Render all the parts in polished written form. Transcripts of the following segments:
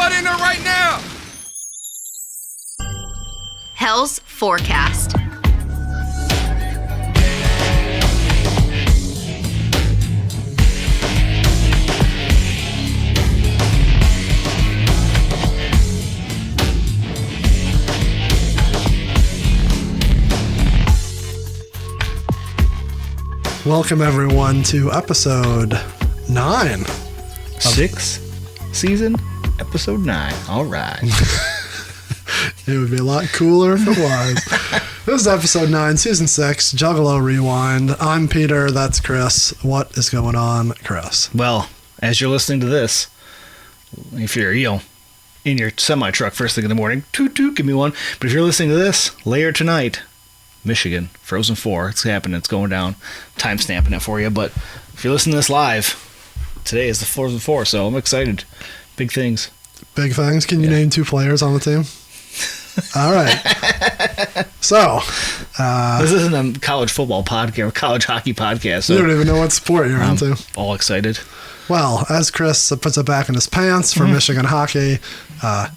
butt in there right now! Hell's Forecast. Welcome everyone to episode 9. Sixth season, episode 9. All right. It would be a lot cooler if it was. This is episode 9, season 6, Juggalo Rewind. I'm Peter, that's Chris. What is going on, Chris? Well, as you're listening to this, if you're, in your semi-truck first thing in the morning, toot toot, give me one. But if you're listening to this later tonight, Michigan, Frozen 4, it's happening, it's going down. Time stamping it for you. But if you're listening to this live, today is the Frozen 4, so I'm excited. Big things. Big things. Can you name 2 players on the team? All right. So, this isn't a college football podcast or college hockey podcast. So you don't even know what sport you're into. All excited. Well, as Chris puts it back in his pants for Michigan hockey, I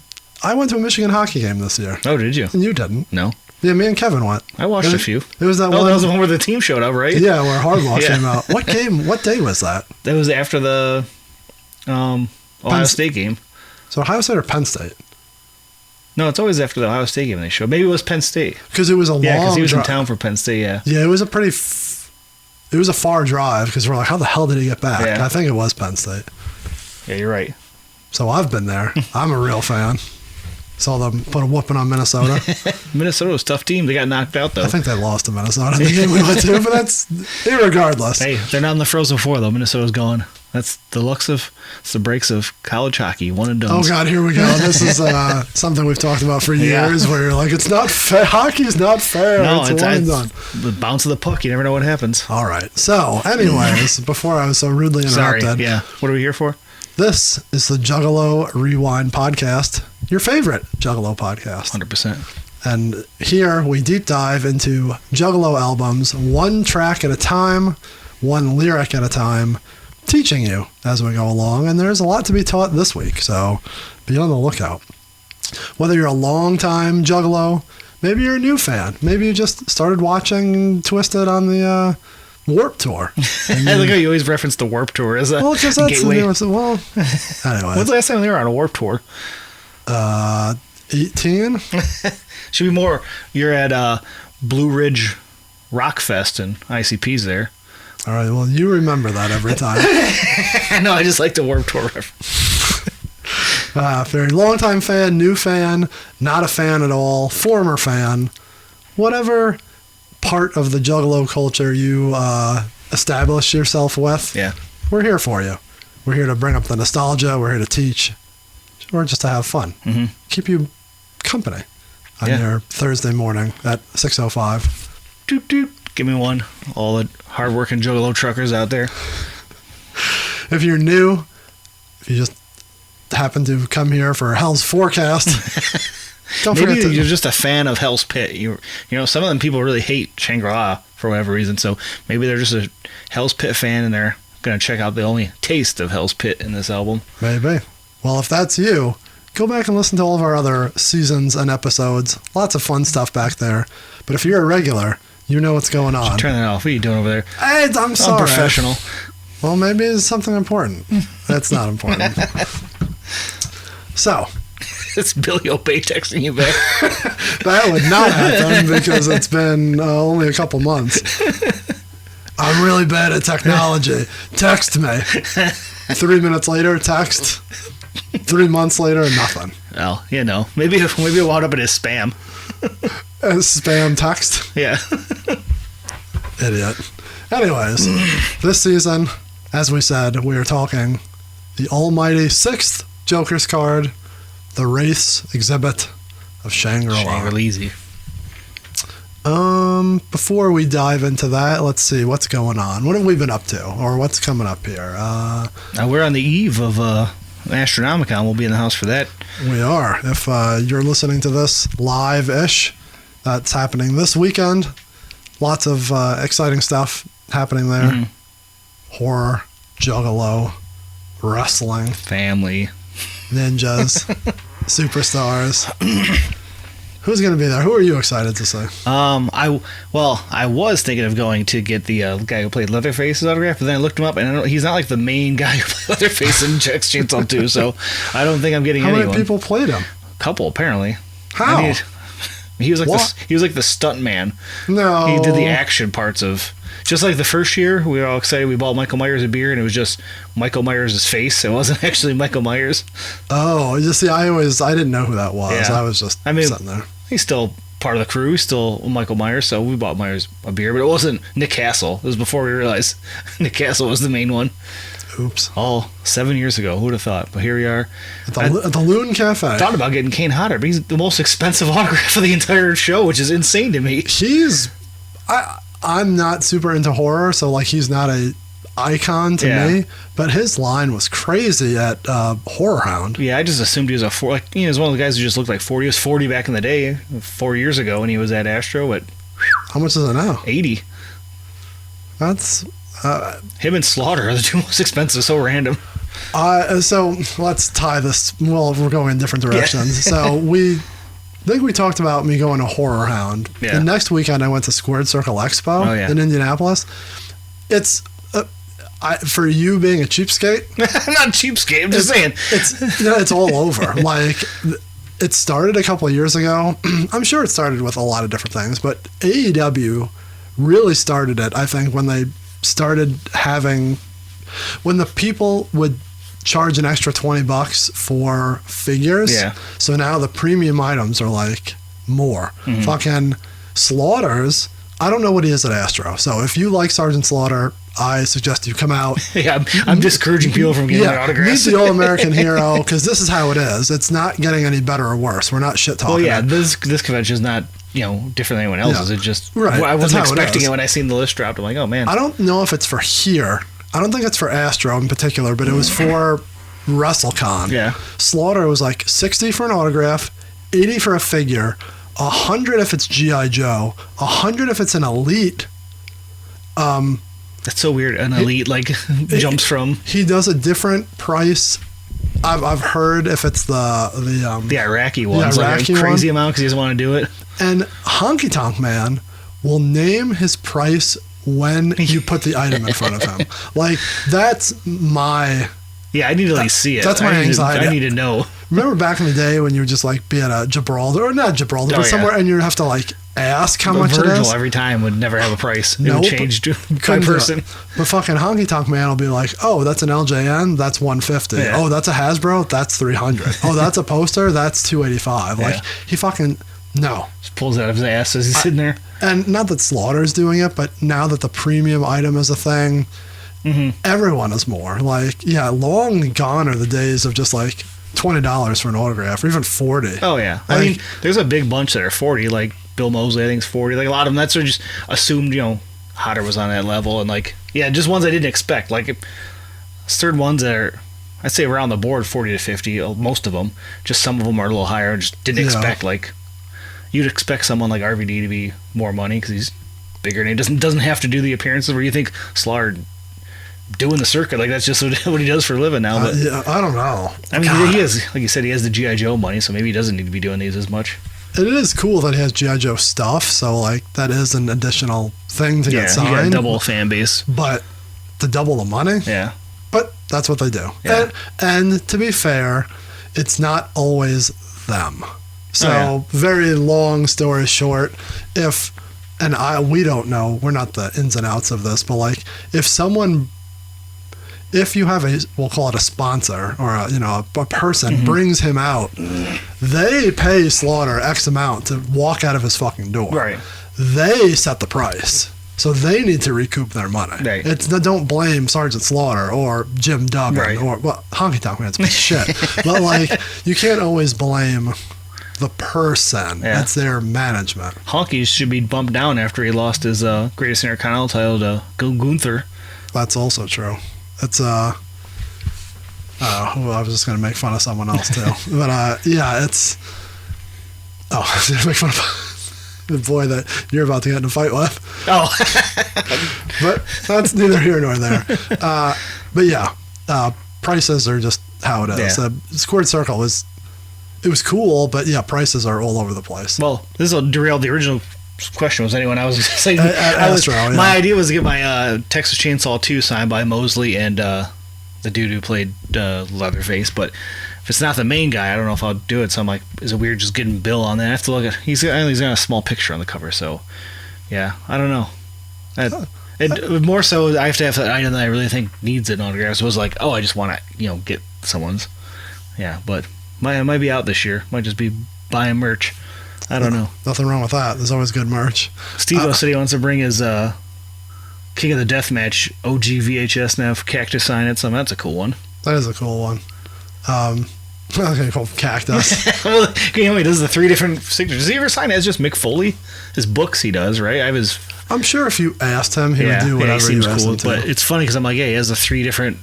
went to a Michigan hockey game this year. Oh, did you? And you didn't. No. Yeah, me and Kevin went. I watched a few. It was that one. that was the one where the team showed up, right? Yeah, where Hardball came out. What game? What day was that? That was after the Ohio State game. So Ohio State or Penn State? No, it's always after the Ohio State game they show. Maybe it was Penn State. Because it was a long drive. Yeah, because he was in town for Penn State, yeah. Yeah, it was a pretty... it was a far drive because we're like, how the hell did he get back? Yeah. I think it was Penn State. Yeah, you're right. So I've been there. I'm a real fan. Saw them put a whooping on Minnesota. Minnesota was a tough team. They got knocked out, though. I think they lost to Minnesota in the game we went to, but that's irregardless. Hey, they're not in the Frozen 4, though. Minnesota's gone. That's it's the breaks of college hockey. One and done. Oh, God, here we go. This is something we've talked about for years where you're like, it's not fair. Hockey's not fair. No, it's one and done. The bounce of the puck. You never know what happens. All right. So, anyways, before I was so rudely interrupted. Sorry, yeah. What are we here for? This is the Juggalo Rewind podcast, your favorite Juggalo podcast. 100%. And here we deep dive into Juggalo albums, one track at a time, one lyric at a time, teaching you as we go along. And there's a lot to be taught this week, so be on the lookout. Whether you're a long-time Juggalo, maybe you're a new fan, maybe you just started watching Twisted on the... Warp Tour. I like how you always reference the Warp Tour as a gateway. Anyway. When's the last time they were on a Warp Tour? 18? Should be more. You're at Blue Ridge Rock Fest and ICP's there. All right, well, you remember that every time. No, I just like the Warp Tour. Very long-time fan, new fan, not a fan at all, former fan, whatever part of the Juggalo culture you establish yourself with, we're here for you. We're here to bring up the nostalgia. We're here to teach. Or just to have fun. Mm-hmm. Keep you company on your Thursday morning at 6:05. Doot, doot. Give me one. All the hardworking Juggalo truckers out there. If you're new, if you just happen to come here for Hell's Forecast... Maybe you're just a fan of Hell's Pit. You know, some of them people really hate Shangri-La for whatever reason. So maybe they're just a Hell's Pit fan and they're going to check out the only taste of Hell's Pit in this album. Maybe. Well, if that's you, go back and listen to all of our other seasons and episodes. Lots of fun stuff back there. But if you're a regular, you know what's going on. Turn that off. What are you doing over there? Hey, I'm sorry. Unprofessional. Well, maybe it's something important. That's not important. So... It's Billy O'Bay texting you back. That would not happen because it's been only a couple months. I'm really bad at technology. Text me. 3 minutes later, text. 3 months later, nothing. Well, maybe it wound up in his spam. A spam text? Yeah. Idiot. Anyways, this season, as we said, we are talking the almighty 6th Joker's card, the Wraith's exhibit of Shangri-La. Shangri-La. Before we dive into that, let's see what's going on. What have we been up to, or what's coming up here? Now we're on the eve of Astronomicon. We'll be in the house for that. We are. If you're listening to this live-ish, that's happening this weekend. Lots of exciting stuff happening there. Mm-hmm. Horror, Juggalo, wrestling, family. ninjas, superstars. Who's going to be there? Who are you excited to see? I was thinking of going to get the guy who played Leatherface's autograph, but then I looked him up, and he's not like the main guy who played Leatherface in Jack's Chainsaw 2, so I don't think I'm getting anyone. How many people played him? A couple, apparently. How? I mean, he was like the stunt man. No. He did the action parts of... Just like the first year, we were all excited. We bought Michael Myers a beer, and it was just Michael Myers' face. It wasn't actually Michael Myers. Oh, you see, I didn't know who that was. Yeah. I was just sitting there. He's still part of the crew. He's still Michael Myers, so we bought Myers a beer. But it wasn't Nick Castle. It was before we realized Nick Castle was the main one. Oops. All 7 years ago. Who would have thought? But here we are. At the Loon Cafe. I thought about getting Kane Hodder, but he's the most expensive autograph of the entire show, which is insane to me. I'm not super into horror, so like he's not a icon to me, but his line was crazy at Horror Hound. Yeah, I just assumed he was he was one of the guys who just looked like 40. He was 40 back in the day, 4 years ago, when he was at Astro. But how much is it now? 80. That's him and Slaughter are the two most expensive. So random. So let's tie this. Well, we're going in different directions. So I think we talked about me going to Horror Hound. Yeah. The next weekend, I went to Squared Circle Expo in Indianapolis. It's for you being a cheapskate. Not cheapskate. I'm just saying it's all over. Like it started a couple of years ago. I'm sure it started with a lot of different things, but AEW really started it. I think when they started when the people would charge an extra $20 for figures. Yeah. So now the premium items are like more. Mm-hmm. Fucking Slaughter's, I don't know what he is at Astro. So if you like Sergeant Slaughter, I suggest you come out. Yeah, I'm discouraging people from getting their autographs. Meet the All-American Hero, because this is how it is. It's not getting any better or worse. We're not shit talking. Well, yeah, this convention is not different than anyone else's. It just right. I wasn't expecting it when I seen the list dropped. I'm like, oh man. I don't know if it's for here. I don't think it's for Astro in particular, but it was for WrestleCon. Yeah. Slaughter was like 60 for an autograph, 80 for a figure, 100 if it's G.I. Joe, 100 if it's an Elite. That's so weird. An Elite jumps from. He does a different price. I've heard if it's the Iraqi ones, like a crazy amount because he doesn't want to do it. And Honky Tonk Man will name his price when you put the item in front of him. Like, that's my... Yeah, I need to at least see it. That's my anxiety. I need to know. Remember back in the day when you would just like be at a Gibraltar, or not Gibraltar, but somewhere, and you'd have to like ask how much Virgil it is? every time would never have a price. It would change by person. But fucking Honky Tonk Man will be like, oh, that's an LJN, that's 150. Yeah. Oh, that's a Hasbro, that's 300. Oh, that's a poster, that's 285. Like, he fucking... No. Just pulls it out of his ass as he's sitting there. And not that Slaughter's doing it, but now that the premium item is a thing, everyone is more. Like, yeah, long gone are the days of just like $20 for an autograph, or even 40. Oh, yeah. I mean, there's a big bunch that are 40, like Bill Mosley, I think, is 40. Like, a lot of them, that's sort of just assumed, Hodder was on that level. And, like, yeah, just ones I didn't expect. Like, certain ones that are, I'd say around the board, 40 to 50, most of them. Just some of them are a little higher. Just didn't expect, like... You'd expect someone like RVD to be more money because he's bigger and he doesn't have to do the appearances where you think Slaughter doing the circuit. Like, that's just what he does for a living now. But I don't know. I mean, he is, like you said, he has the G.I. Joe money, so maybe he doesn't need to be doing these as much. It is cool that he has G.I. Joe stuff, so like that is an additional thing to get signed. Yeah, he got a double fan base. But to double the money? Yeah. But that's what they do. Yeah. And to be fair, it's not always them. So, very long story short, we don't know, we're not the ins and outs of this, but like, if you have we'll call it a sponsor, or a person brings him out, they pay Slaughter X amount to walk out of his fucking door. Right. They set the price. So they need to recoup their money. Right. Don't blame Sergeant Slaughter or Jim Duggan or Honky Tonk Man's piece of shit. But like, you can't always blame the person. That's their management. Honky should be bumped down after he lost his greatest Intercontinental title to Gunther. That's also true. It's I was just going to make fun of someone else too. But it's make fun of the boy that you're about to get in a fight with. Oh. But that's neither here nor there. But prices are just how it is. Yeah. Squared Circle was cool, but yeah, prices are all over the place. Well, this will derail the original question. Was anyone I was saying? Astro, my idea was to get my Texas Chainsaw 2 signed by Mosley and the dude who played Leatherface, but if it's not the main guy, I don't know if I'll do it. So I'm like, is it weird just getting Bill on there? I have to look at. He's got a small picture on the cover, so yeah, I don't know. More so, I have to have an item that I really think needs an autograph. So it was like, I just want to, get someone's. Yeah, but it might be out this year. Might just be buying merch. I don't know. Nothing wrong with that. There's always good merch. Steve said he wants to bring his King of the Deathmatch OG VHS now Cactus sign it. So that's a cool one. That is a cool one. Okay, cool. Cactus. Well, he does the 3 different signatures. Does he ever sign it as just Mick Foley? His books he does, right? I'm sure if you asked him, he would do whatever you asked him to. But it's funny because I'm like, he has the 3 different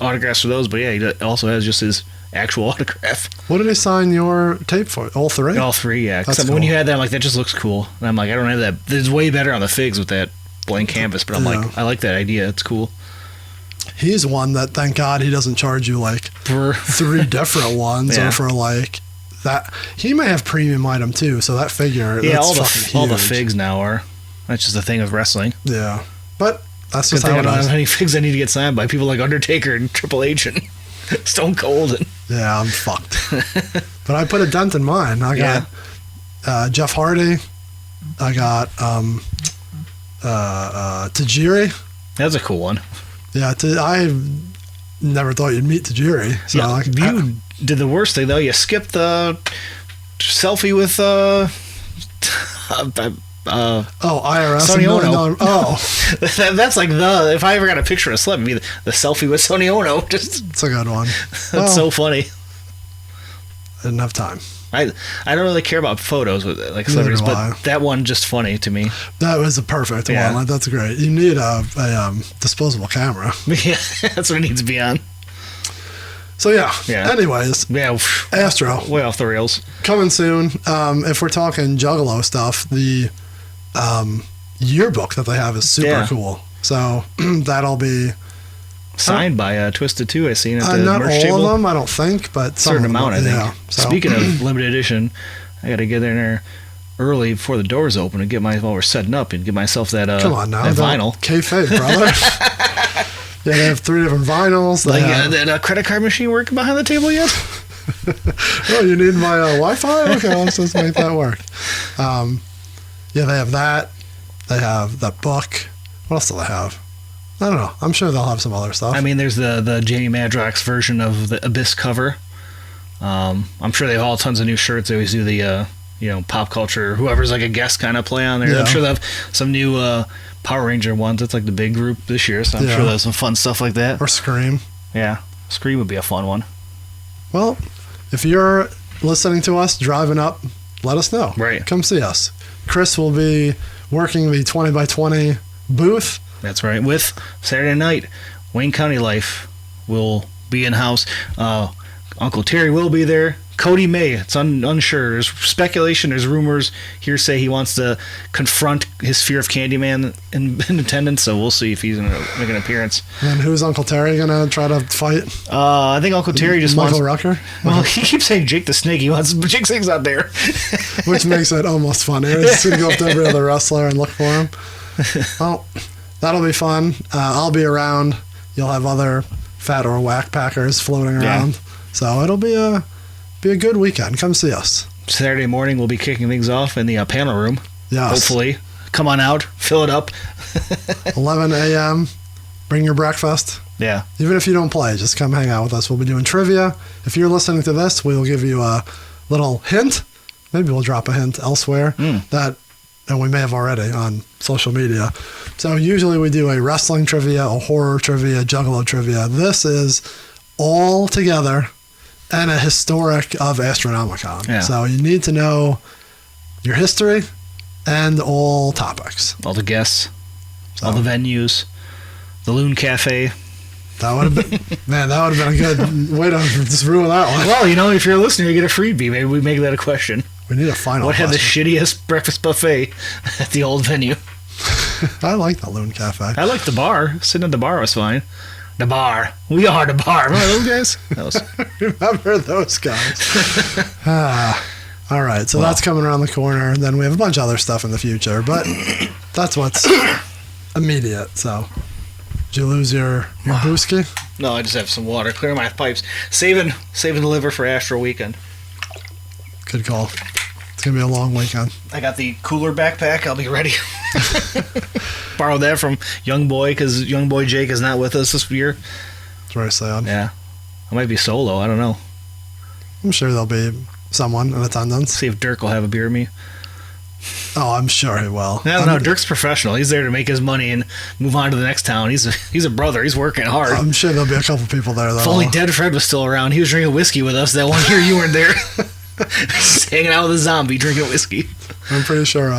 autographs for those, but he also has just his actual autograph. What did he sign your tape for? All 3? All 3, yeah. That's cool. When you had that, I'm like, that just looks cool. And I'm like, I don't have that. It's way better on the figs with that blank canvas, but I'm like, I like that idea. It's cool. He's one that, thank God, he doesn't charge you like for 3 different ones or for like that. He may have premium item too, so that figure. Yeah, that's all the figs now are. That's just the thing of wrestling. Yeah, but that's just how how I it don't is. have any figs I need to get signed by people like Undertaker and Triple H and Stone Cold. Yeah, I'm fucked. But I put a dent in mine. I got Jeff Hardy. I got Tajiri. That's a cool one. Yeah, I never thought you'd meet Tajiri. So you did the worst thing though. You skipped the selfie with IRS. Sonny Ono. That's like if I ever got a picture of a celeb, it'd be the selfie with Sonny Ono. It's a good one. That's so funny. I didn't have time. I don't really care about photos with like celebrities, but that one just funny to me. That was a perfect one. That's great. You need a disposable camera. Yeah, that's what it needs to be on. So yeah. Anyways, Astro, way off the rails. Coming soon. If we're talking Juggalo stuff, the yearbook that they have is super cool. So that'll be signed by Twisted 2. I seen it. Not merch all table. of them, I don't think, but a certain amount. I think. Yeah, so. Speaking of limited edition, I got to get in there early before the doors open and while we're setting up and get myself that. Come on now, that vinyl. Kayfabe, brother. Yeah, they have 3 different vinyls. That credit card machine working behind the table yet? Oh, you need my Wi-Fi? Okay, let's make that work. They have that. They have that book. What else do they have? I don't know. I'm sure they'll have some other stuff. I mean, there's the Jamie Madrox version of the Abyss cover. I'm sure they have all tons of new shirts. They always do the pop culture, whoever's like a guest kind of play on there. Yeah. I'm sure they have some new Power Ranger ones. It's like the big group this year, so I'm sure there's some fun stuff like that. Or Scream. Yeah, Scream would be a fun one. Well, if you're listening to us driving up, let us know. Right. Come see us. Chris will be working the 20 by 20 booth. That's right. With Saturday Night, Wayne County Life will be in house. Uncle Terry will be there. Cody may. It's unsure. There's speculation. There's rumors. Hearsay he wants to confront his fear of Candyman in attendance. So we'll see if he's going to make an appearance. And who's Uncle Terry going to try to fight? I think Uncle Terry just Michael wants... Rucker? Well, he keeps saying Jake the Snake. He wants... Jake the Snake's not there. Which makes it almost funny. He's just going to go up to every other wrestler and look for him. Well, that'll be fun. I'll be around. You'll have other fat or whack packers floating around. Yeah. So it'll be a good weekend. Come see us. Saturday morning, we'll be kicking things off in the panel room. Yes. Hopefully. Come on out. Fill it up. 11 a.m. Bring your breakfast. Yeah. Even if you don't play, just come hang out with us. We'll be doing trivia. If you're listening to this, we will give you a little hint. Maybe we'll drop a hint elsewhere and we may have already on social media. So usually we do a wrestling trivia, a horror trivia, Juggalo trivia. This is all together and a historic of Astronomicon. Yeah. So you need to know your history and all topics. All the guests, all the venues, the Loon Cafe. That would have been, man, that would have been a good way to just ruin that one. Well, if you're a listener, you get a freebie. Maybe we make that a question. We need a final What had the shittiest breakfast buffet at the old venue? I like the Loon Cafe. I like the bar. Sitting at the bar was fine. The bar. We are the bar. Remember those guys? That was... Remember those guys. All right, so that's coming around the corner. Then we have a bunch of other stuff in the future, but that's what's immediate. So, did you lose your booski? No, I just have some water. Clear my pipes. Saving the liver for Astro Weekend. Good call. It's going to be a long weekend. I got the cooler backpack. I'll be ready. Borrowed that from Young Boy because Young Boy Jake is not with us this year. It's very sad. Yeah. I might be solo. I don't know. I'm sure there'll be someone in attendance. See if Dirk will have a beer with me. Oh, I'm sure he will. No, Dirk's professional. He's there to make his money and move on to the next town. He's a brother. He's working hard. I'm sure there'll be a couple people there. If only Dead Fred was still around. He was drinking whiskey with us that one year you weren't there. Just hanging out with a zombie drinking whiskey. I'm pretty sure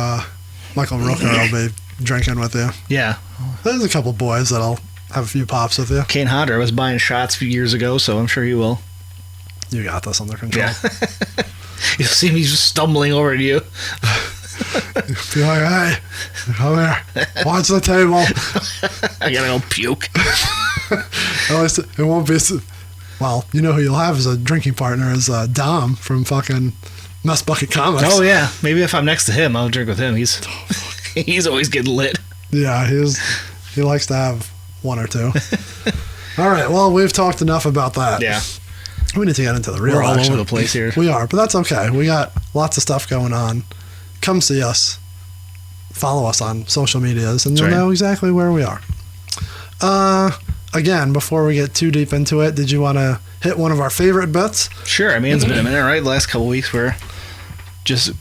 Michael Rooker will be drinking with you. Yeah. There's a couple boys that'll have a few pops with you. Kane Hodder was buying shots a few years ago, so I'm sure he will. You got this under control. Yeah. You'll see me just stumbling over to you. Be like, hey, come here. Watch the table. I gotta go puke. At least it won't be... Well, you know who you'll have as a drinking partner is Dom from fucking Mess Bucket Comics. Oh, yeah. Maybe if I'm next to him, I'll drink with him. He's always getting lit. Yeah, he likes to have one or two. All right, well, we've talked enough about that. Yeah. We need to get into the real We're all action. over the place here. We are, but that's okay. We got lots of stuff going on. Come see us. Follow us on social medias, and you'll know exactly where we are. Again, before we get too deep into it, did you want to hit one of our favorite bits? Sure. I mean, it's been a minute, right? The last couple of weeks we're just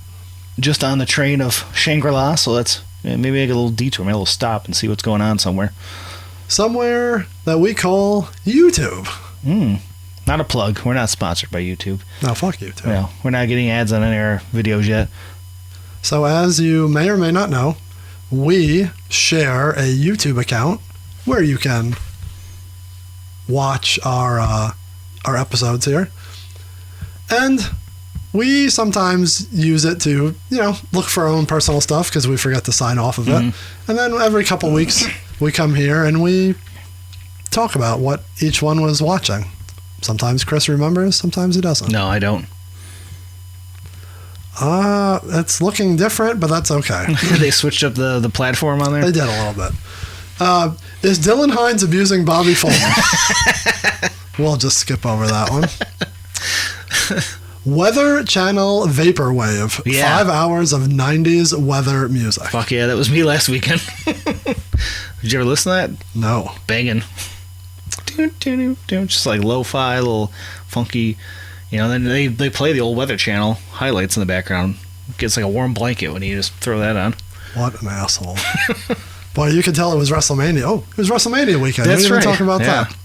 on the train of Shangri-La, so let's maybe make a little detour, maybe a little stop and see what's going on somewhere. Somewhere that we call YouTube. Not a plug. We're not sponsored by YouTube. No, fuck YouTube. No, we're not getting ads on any of our videos yet. So as you may or may not know, we share a YouTube account where you can watch our episodes here. And we sometimes use it to, look for our own personal stuff because we forget to sign off of it. And then every couple weeks we come here and we talk about what each one was watching. Sometimes Chris remembers, sometimes he doesn't. No, I don't. It's looking different, but that's okay. They switched up the platform on there? They did a little bit. Is Dylan Hines abusing Bobby Fulton? We'll just skip over that one. Weather Channel Vaporwave. Yeah. 5 hours of 90s weather music. Fuck yeah, that was me last weekend. Did you ever listen to that? No. Banging. Just like lo-fi, little funky. Then they play the old Weather Channel highlights in the background. Gets like a warm blanket when you just throw that on. What an asshole. Boy, you could tell it was WrestleMania. Oh, it was WrestleMania weekend. That's we didn't right. even talk about Yeah. that.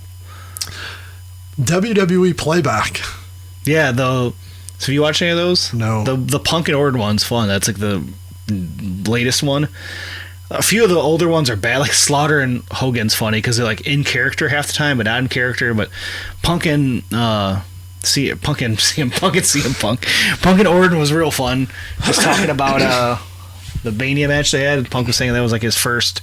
WWE Playback. Yeah, so have you watched any of those? No. The Punk and Orton one's fun. That's like the latest one. A few of the older ones are bad. Like Slaughter and Hogan's funny because they're like in character half the time, but not in character. But Punk and CM Orton was real fun. Just talking about the Mania match they had. Punk was saying that was like his first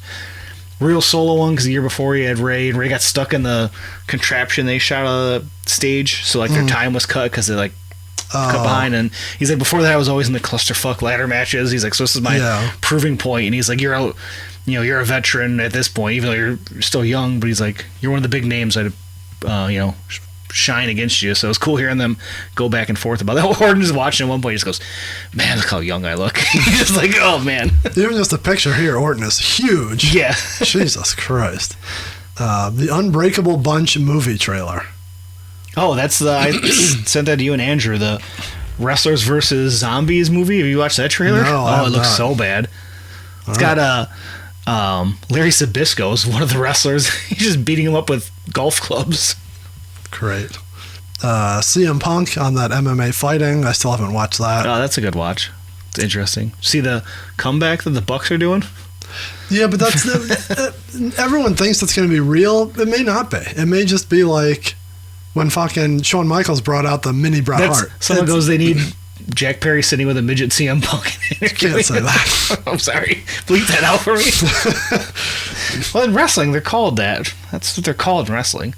real solo one because the year before he had Ray, and Ray got stuck in the contraption they shot on the stage, so like their time was cut because they like cut behind. And he's like, before that I was always in the clusterfuck ladder matches. He's like, so this is my proving point. And he's like, you're a veteran at this point, even though you're still young. But he's like, you're one of the big names that shine against you. So it's cool hearing them go back and forth about that. Orton just watching at one point, he just goes, man, look how young I look. He's just like, oh man. Even just a picture here, Orton is huge. Yeah. Jesus Christ. The Unbreakable Bunch movie trailer. Oh, I sent that to you and Andrew, the Wrestlers versus Zombies movie. Have you watched that trailer? No, it looks so bad. It's got Larry Sabisco is one of the wrestlers. He's just beating him up with golf clubs. Great. CM Punk on that MMA fighting. I still haven't watched that. Oh, that's a good watch. It's interesting. See the comeback that the Bucks are doing? Yeah, but that's everyone thinks that's going to be real. It may not be. It may just be like when fucking Shawn Michaels brought out the mini Bret Hart. Someone goes, they need Jack Perry sitting with a midget CM Punk. Can't say that. I'm sorry. Bleep that out for me. Well, in wrestling, they're called that. That's what they're called in wrestling.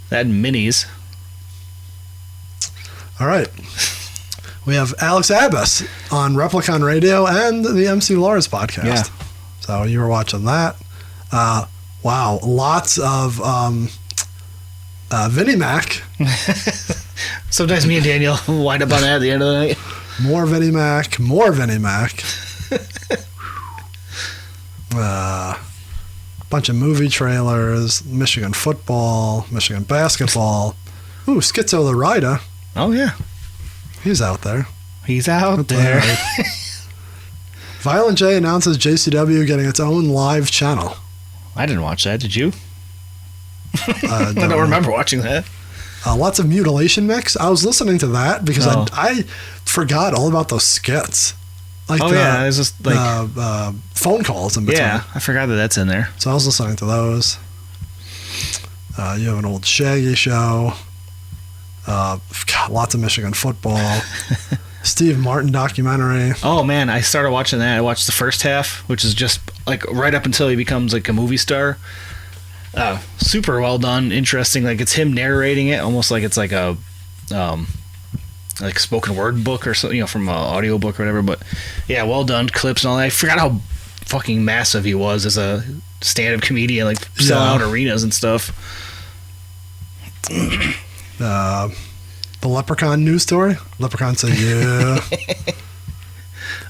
That and minis. All right. We have Alex Abbas on Replicon Radio and the MC Lars podcast. Yeah. So you were watching that. Wow. Lots of Vinnie Mac. Sometimes me and Daniel wind up on that at the end of the night. More Vinnie Mac. More Vinnie Mac. Bunch of movie trailers. Michigan football. Michigan basketball. Ooh, Schizo the Rider. Oh, yeah. He's out there. He's out there. Violent J announces JCW getting its own live channel. I didn't watch that. Did you? I don't remember watching that. Lots of Mutilation Mix. I was listening to that because I forgot all about those skits. Like it's just like phone calls in between. Yeah, I forgot that that's in there. So I was listening to those. You have an old Shaggy show. Lots of Michigan football. Steve Martin documentary. Oh man, I started watching that. I watched the first half, which is just like right up until he becomes like a movie star. Super well done, interesting. Like it's him narrating it, almost like it's like a like spoken word book or something, from an audio book or whatever. But yeah, well done, clips and all that. I forgot how fucking massive he was as a stand-up comedian, like selling out arenas and stuff. The Leprechaun news story. Leprechaun said, "Yeah."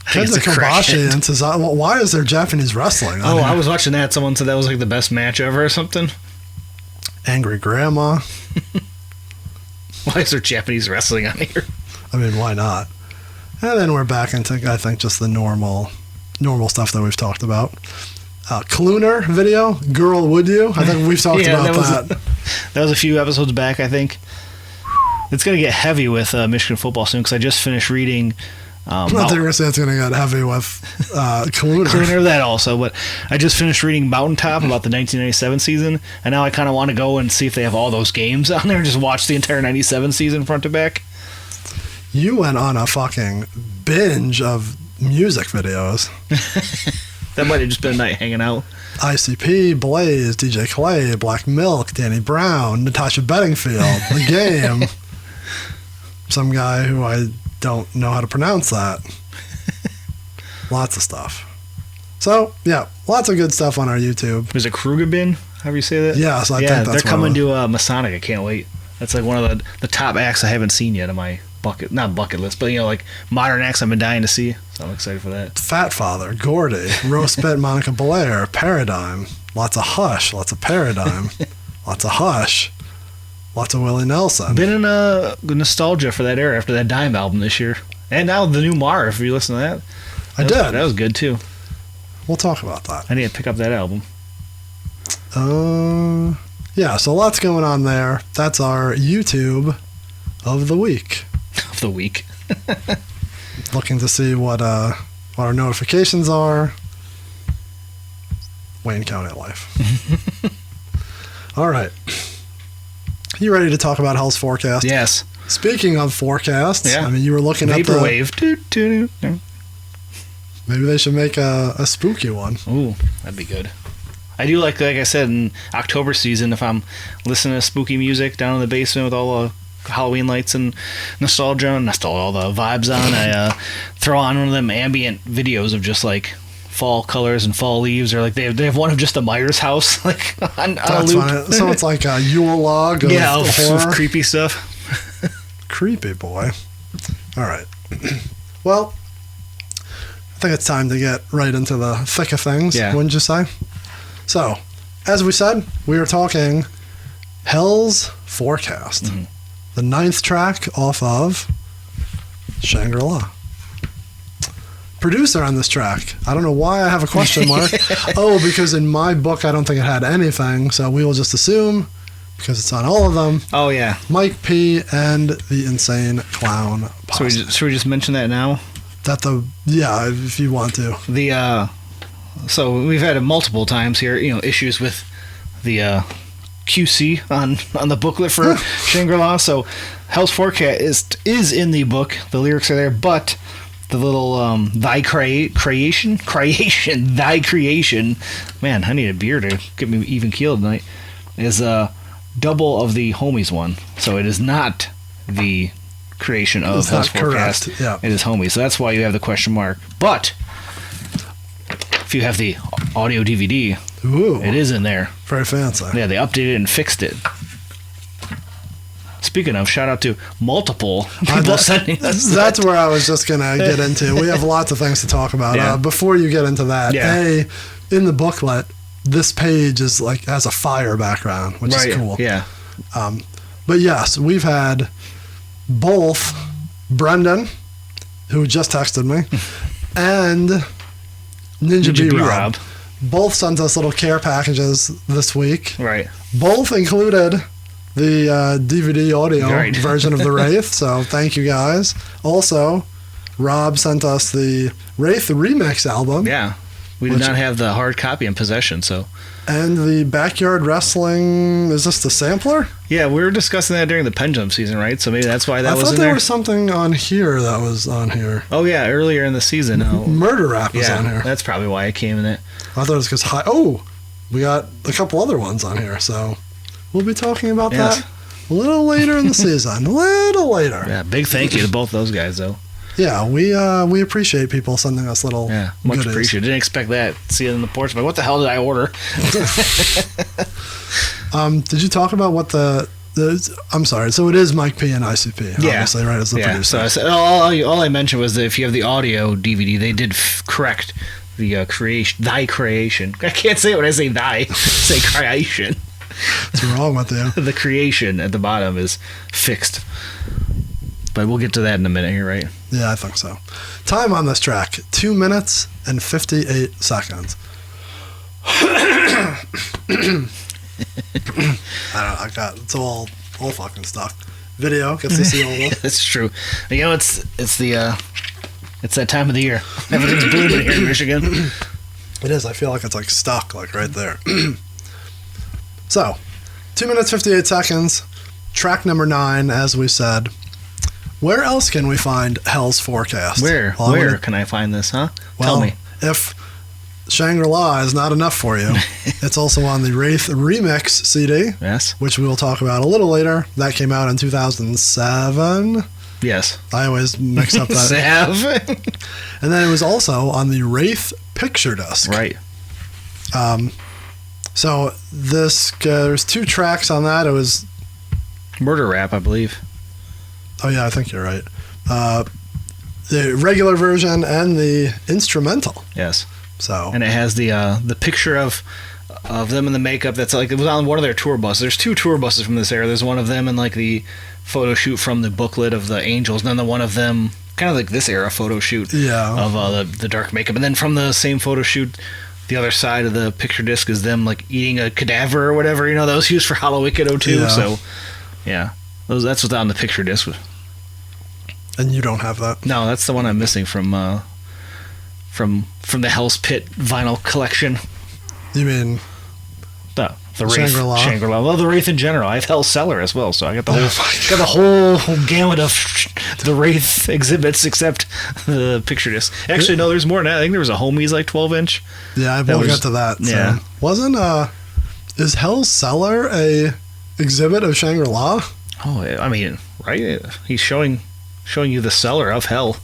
Kenta Kobashi and says, "Why is there Japanese wrestling?" I was watching that. Someone said that was like the best match ever or something. Angry Grandma. Why is there Japanese wrestling on here? I mean, why not? And then we're back into, I think, just the normal stuff that we've talked about. Klooner video, Girl Would You? I think we've talked about that. That was a few episodes back, I think. It's going to get heavy with Michigan football soon because I just finished reading... I thought you were going to say it's going to get heavy with Klooner. Klooner, that also, but I just finished reading Mountaintop about the 1997 season, and now I kind of want to go and see if they have all those games on there and just watch the entire 97 season front to back. You went on a fucking binge of music videos. That might have just been a night hanging out. ICP, Blaze, DJ Clay, Black Milk, Danny Brown, Natasha Bedingfield, The Game. Some guy who I don't know how to pronounce that. Lots of stuff. So, yeah, lots of good stuff on our YouTube. Was it Krugabin? However you say that? Yeah, so I think that's they're coming to Masonic. I can't wait. That's like one of the top acts I haven't seen yet on my not bucket list, but like modern acts I've been dying to see. So I'm excited for that. Fat Father, Gordy, Roast Bit, Monica Belair, Paradigm. Lots of Hush, lots of Paradigm, lots of Hush. Lots of Willie Nelson. Been in a nostalgia for that era after that Dime album this year. And now the new Mar, if you listen to that. That was good too. We'll talk about that. I need to pick up that album. Yeah, so lots going on there. That's our YouTube of the week. Of the week. Looking to see what our notifications are. Wayne County life. All right. You ready to talk about Hell's Forecast? Yes. Speaking of forecasts, I mean, you were looking at the... Vaporwave. Maybe they should make a spooky one. Ooh, that'd be good. I do like I said, in October season, if I'm listening to spooky music down in the basement with all the Halloween lights and nostalgia, all the vibes on, I throw on one of them ambient videos of just like fall colors and fall leaves, or like they have one of just the Myers house like on a loop. Funny. So it's like a Yule log of horror. Of creepy stuff. Creepy boy. All right. Well, I think it's time to get right into the thick of things, wouldn't you say? So, as we said, we are talking Hell's Forecast, the 9th track off of Shangri-La. Producer on this track. I don't know why I have a question mark. Because in my book, I don't think it had anything, so we will just assume, because it's on all of them. Oh, yeah. Mike P. and the Insane Clown Posse. Should we just mention that now? If you want to. So we've had it multiple times here, issues with the QC on the booklet for Shangri-La. So Hell's Forecast is in the book. The lyrics are there, but the little thy creation, thy creation. Man, I need a beer to get me even keeled tonight. Is double of the homies one, so it is not the creation of Hell's Forecast. Correct. Yeah. It is homies, so that's why you have the question mark. But if you have the audio DVD, Ooh, it is in there. very fancy. Yeah, they updated it and fixed it. Speaking of, shout out to multiple people sending us That's that. where I was just going to get into. We have lots of things to talk about. Yeah. Before you get into that, Yeah. in the booklet, this page is like has a fire background, which is cool. Yeah. But yes, we've had both Brendan, who just texted me, and Ninja B-Rob. Both sent us little care packages this week. Right. Both included the DVD audio Right. version of the Wraith, so thank you guys. Also, Rob sent us the Wraith Remix album. Yeah. We did not have the hard copy in possession, so. And the Backyard Wrestling, is this the sampler? Yeah, we were discussing that during the Pendulum season, right? So maybe that's why that I was thought in there there. was something on here that was on here. Oh, yeah, earlier in the season. Oh, Murder Rap was yeah, on here. that's probably why it came in it. I thought it was because we got a couple other ones on here, so we'll be talking about Yes. that a little later in the season. A little later. Yeah, big thank you to both those guys, though. Yeah, we appreciate people sending us little Yeah, much goodies. appreciated. Didn't expect that. See it in the porch, but what the hell did I order? Did you talk about what the I'm sorry, so it is Mike P and ICP, obviously, right, as the Yeah, producer. so I said, all I mentioned was that if you have the audio DVD, they did correct the thy creation. I can't say it when I say thy. Say creation. What's wrong with you? The creation at the bottom is fixed. But we'll get to that in a minute here, right? Yeah, I think so. Time on this track, 2 minutes and 58 seconds. It's all fucking stuck. Video, gets to see all this. That's true. You know, it's that time of the year. Everything's booming here in Michigan. It is, I feel like it's like stuck, like right there. So, 2 minutes, 58 seconds, track number 9, as we said. Where else can we find Hell's Forecast? Where can I find this, huh? Well, Tell me. If Shangri-La is not enough for you, it's also on the Wraith Remix CD, Yes. which we will talk about a little later. That came out in 2007. Yes. I always mix up that. 7. And then it was also on the Wraith Picture Disc. Right. So there's 2 tracks on that. It was, Murder Rap, I believe. oh yeah, I think you're right. The regular version and the instrumental. Yes. So And it has the picture of them in the makeup that's like, it was on one of their tour buses. There's 2 tour buses from this era. There's one of them in like the photo shoot from the booklet of the Angels, and then the one of them kind of like this era photo shoot of the dark makeup. And then from the same photo shoot, the other side of the picture disc is them like eating a cadaver or whatever. You know, that was used for Hallowicked 02. Yeah. So, yeah, that's what's on the picture disc. And you don't have that? No, that's the one I'm missing from the Hell's Pit vinyl collection. You mean The Wraith, Shangri-La? Well, the Wraith in general. I have Hell's Cellar as well, so I got the whole gamut of the Wraith exhibits except the picture disc. Actually, no, there's more than that. I think there was a Homies like 12-inch. Yeah, we'll get to that. So. Yeah. Is Hell's Cellar a exhibit of Shangri-La? Oh, I mean, right? He's showing you the cellar of Hell.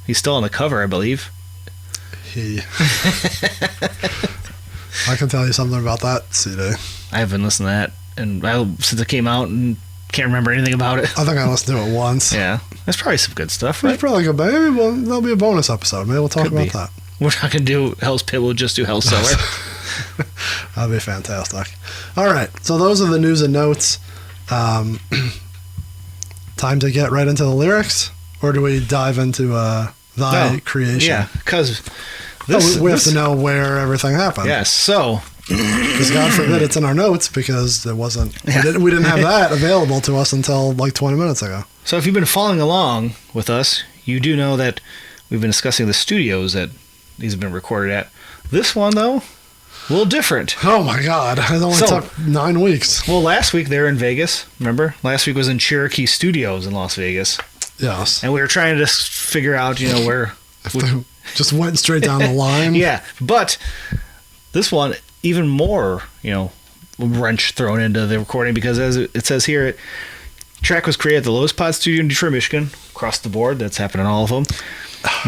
He's still on the cover, I believe. I can tell you something about that CD. I haven't listened to that since it came out and can't remember anything about it. I think I listened to it once. Yeah, that's probably some good stuff, We right? should probably go back. Maybe there'll be a bonus episode. Maybe we'll talk Could about be. that. We're not going to do Hell's Pit, we'll just do Hell's Cellar. That'd be fantastic. All right, so those are the news and notes. Time to get right into the lyrics, or do we dive into thy creation? Yeah, because we have to know where everything happened. Yes, so Because God forbid it's in our notes, because it wasn't. We didn't have that available to us until like 20 minutes ago. So if you've been following along with us, you do know that we've been discussing the studios that these have been recorded at. This one, though, a little different. Oh my God! It only took 9 weeks. Well, last week they were in Vegas. Remember, last week was in Cherokee Studios in Las Vegas. Yes. And we were trying to figure out, where... If they just went straight down the line. Yeah, but this one, even more, wrench thrown into the recording, because as it says here, track was created at the Lotus Pod Studio in Detroit, Michigan. Across the board, that's happened in all of them.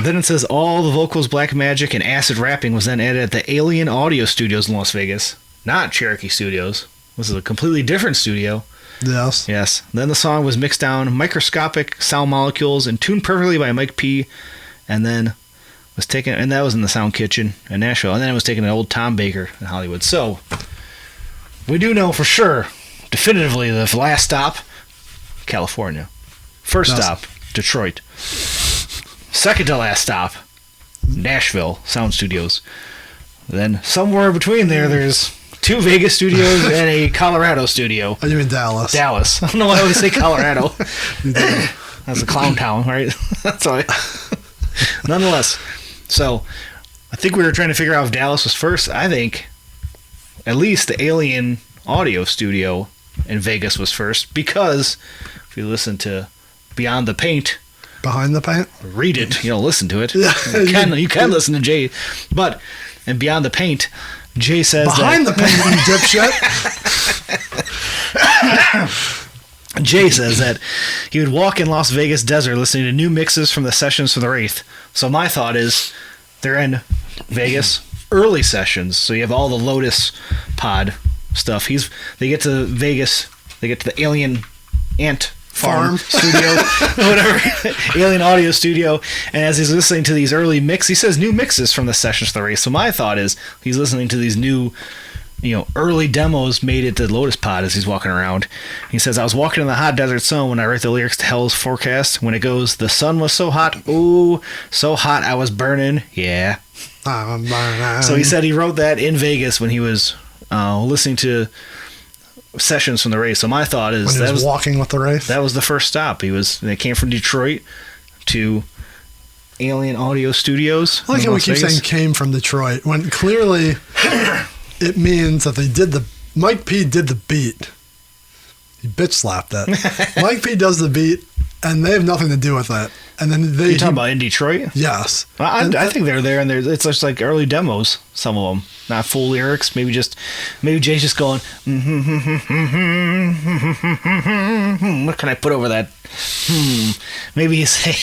Then it says all the vocals, black magic, and acid rapping was then added at the Alien Audio Studios in Las Vegas, not Cherokee Studios. This is a completely different studio. Yes. Yes. Then the song was mixed down, microscopic sound molecules, and tuned perfectly by Mike P. And then was taken, and that was in the Sound Kitchen in Nashville. And then it was taken to old Tom Baker in Hollywood. So we do know for sure, definitively, the last stop, California. First stop, Detroit. Second to last stop, Nashville Sound Studios. Then somewhere between there's 2 Vegas studios and a Colorado studio. Oh, you mean Dallas? Dallas. I don't know why I would say Colorado. That's a clown town, right? That's all. Nonetheless, so I think we were trying to figure out if Dallas was first. I think at least the Alien Audio Studio in Vegas was first, because if you listen to Beyond the Paint, Behind the Paint, read it, listen to it. Yeah. You can listen to Jay, but in Beyond the Paint, Jay says Behind the Paint, you dipshit. Jay says that he would walk in Las Vegas desert listening to new mixes from the sessions for the Wraith. So my thought is they're in Vegas early sessions, so you have all the Lotus Pod stuff. They get to Vegas, they get to the Alien Ant Farm studio, whatever, Alien Audio Studio, and as he's listening to these early he says new mixes from the sessions for the Wraith. So my thought is he's listening to these new early demos made at the Lotus Pod as he's walking around. He says, I was walking in the hot desert sun when I write the lyrics to Hell's Forecast. When it goes, the sun was so hot, ooh, so hot I was burning. Yeah. So he said he wrote that in Vegas when he was listening to sessions from the Wraith. So my thought is when he was walking with the Wraith. That was the first stop. They came from Detroit to Alien Audio Studios. I like how we keep saying came from Detroit when clearly it means that Mike P did the beat. He bitch slapped it. Mike P does the beat, and they have nothing to do with it. And then you're talking about in Detroit? Yes. I think they're there, and it's just like early demos. Some of them, not full lyrics. Maybe Jay's just going. What can I put over that? Maybe he's saying.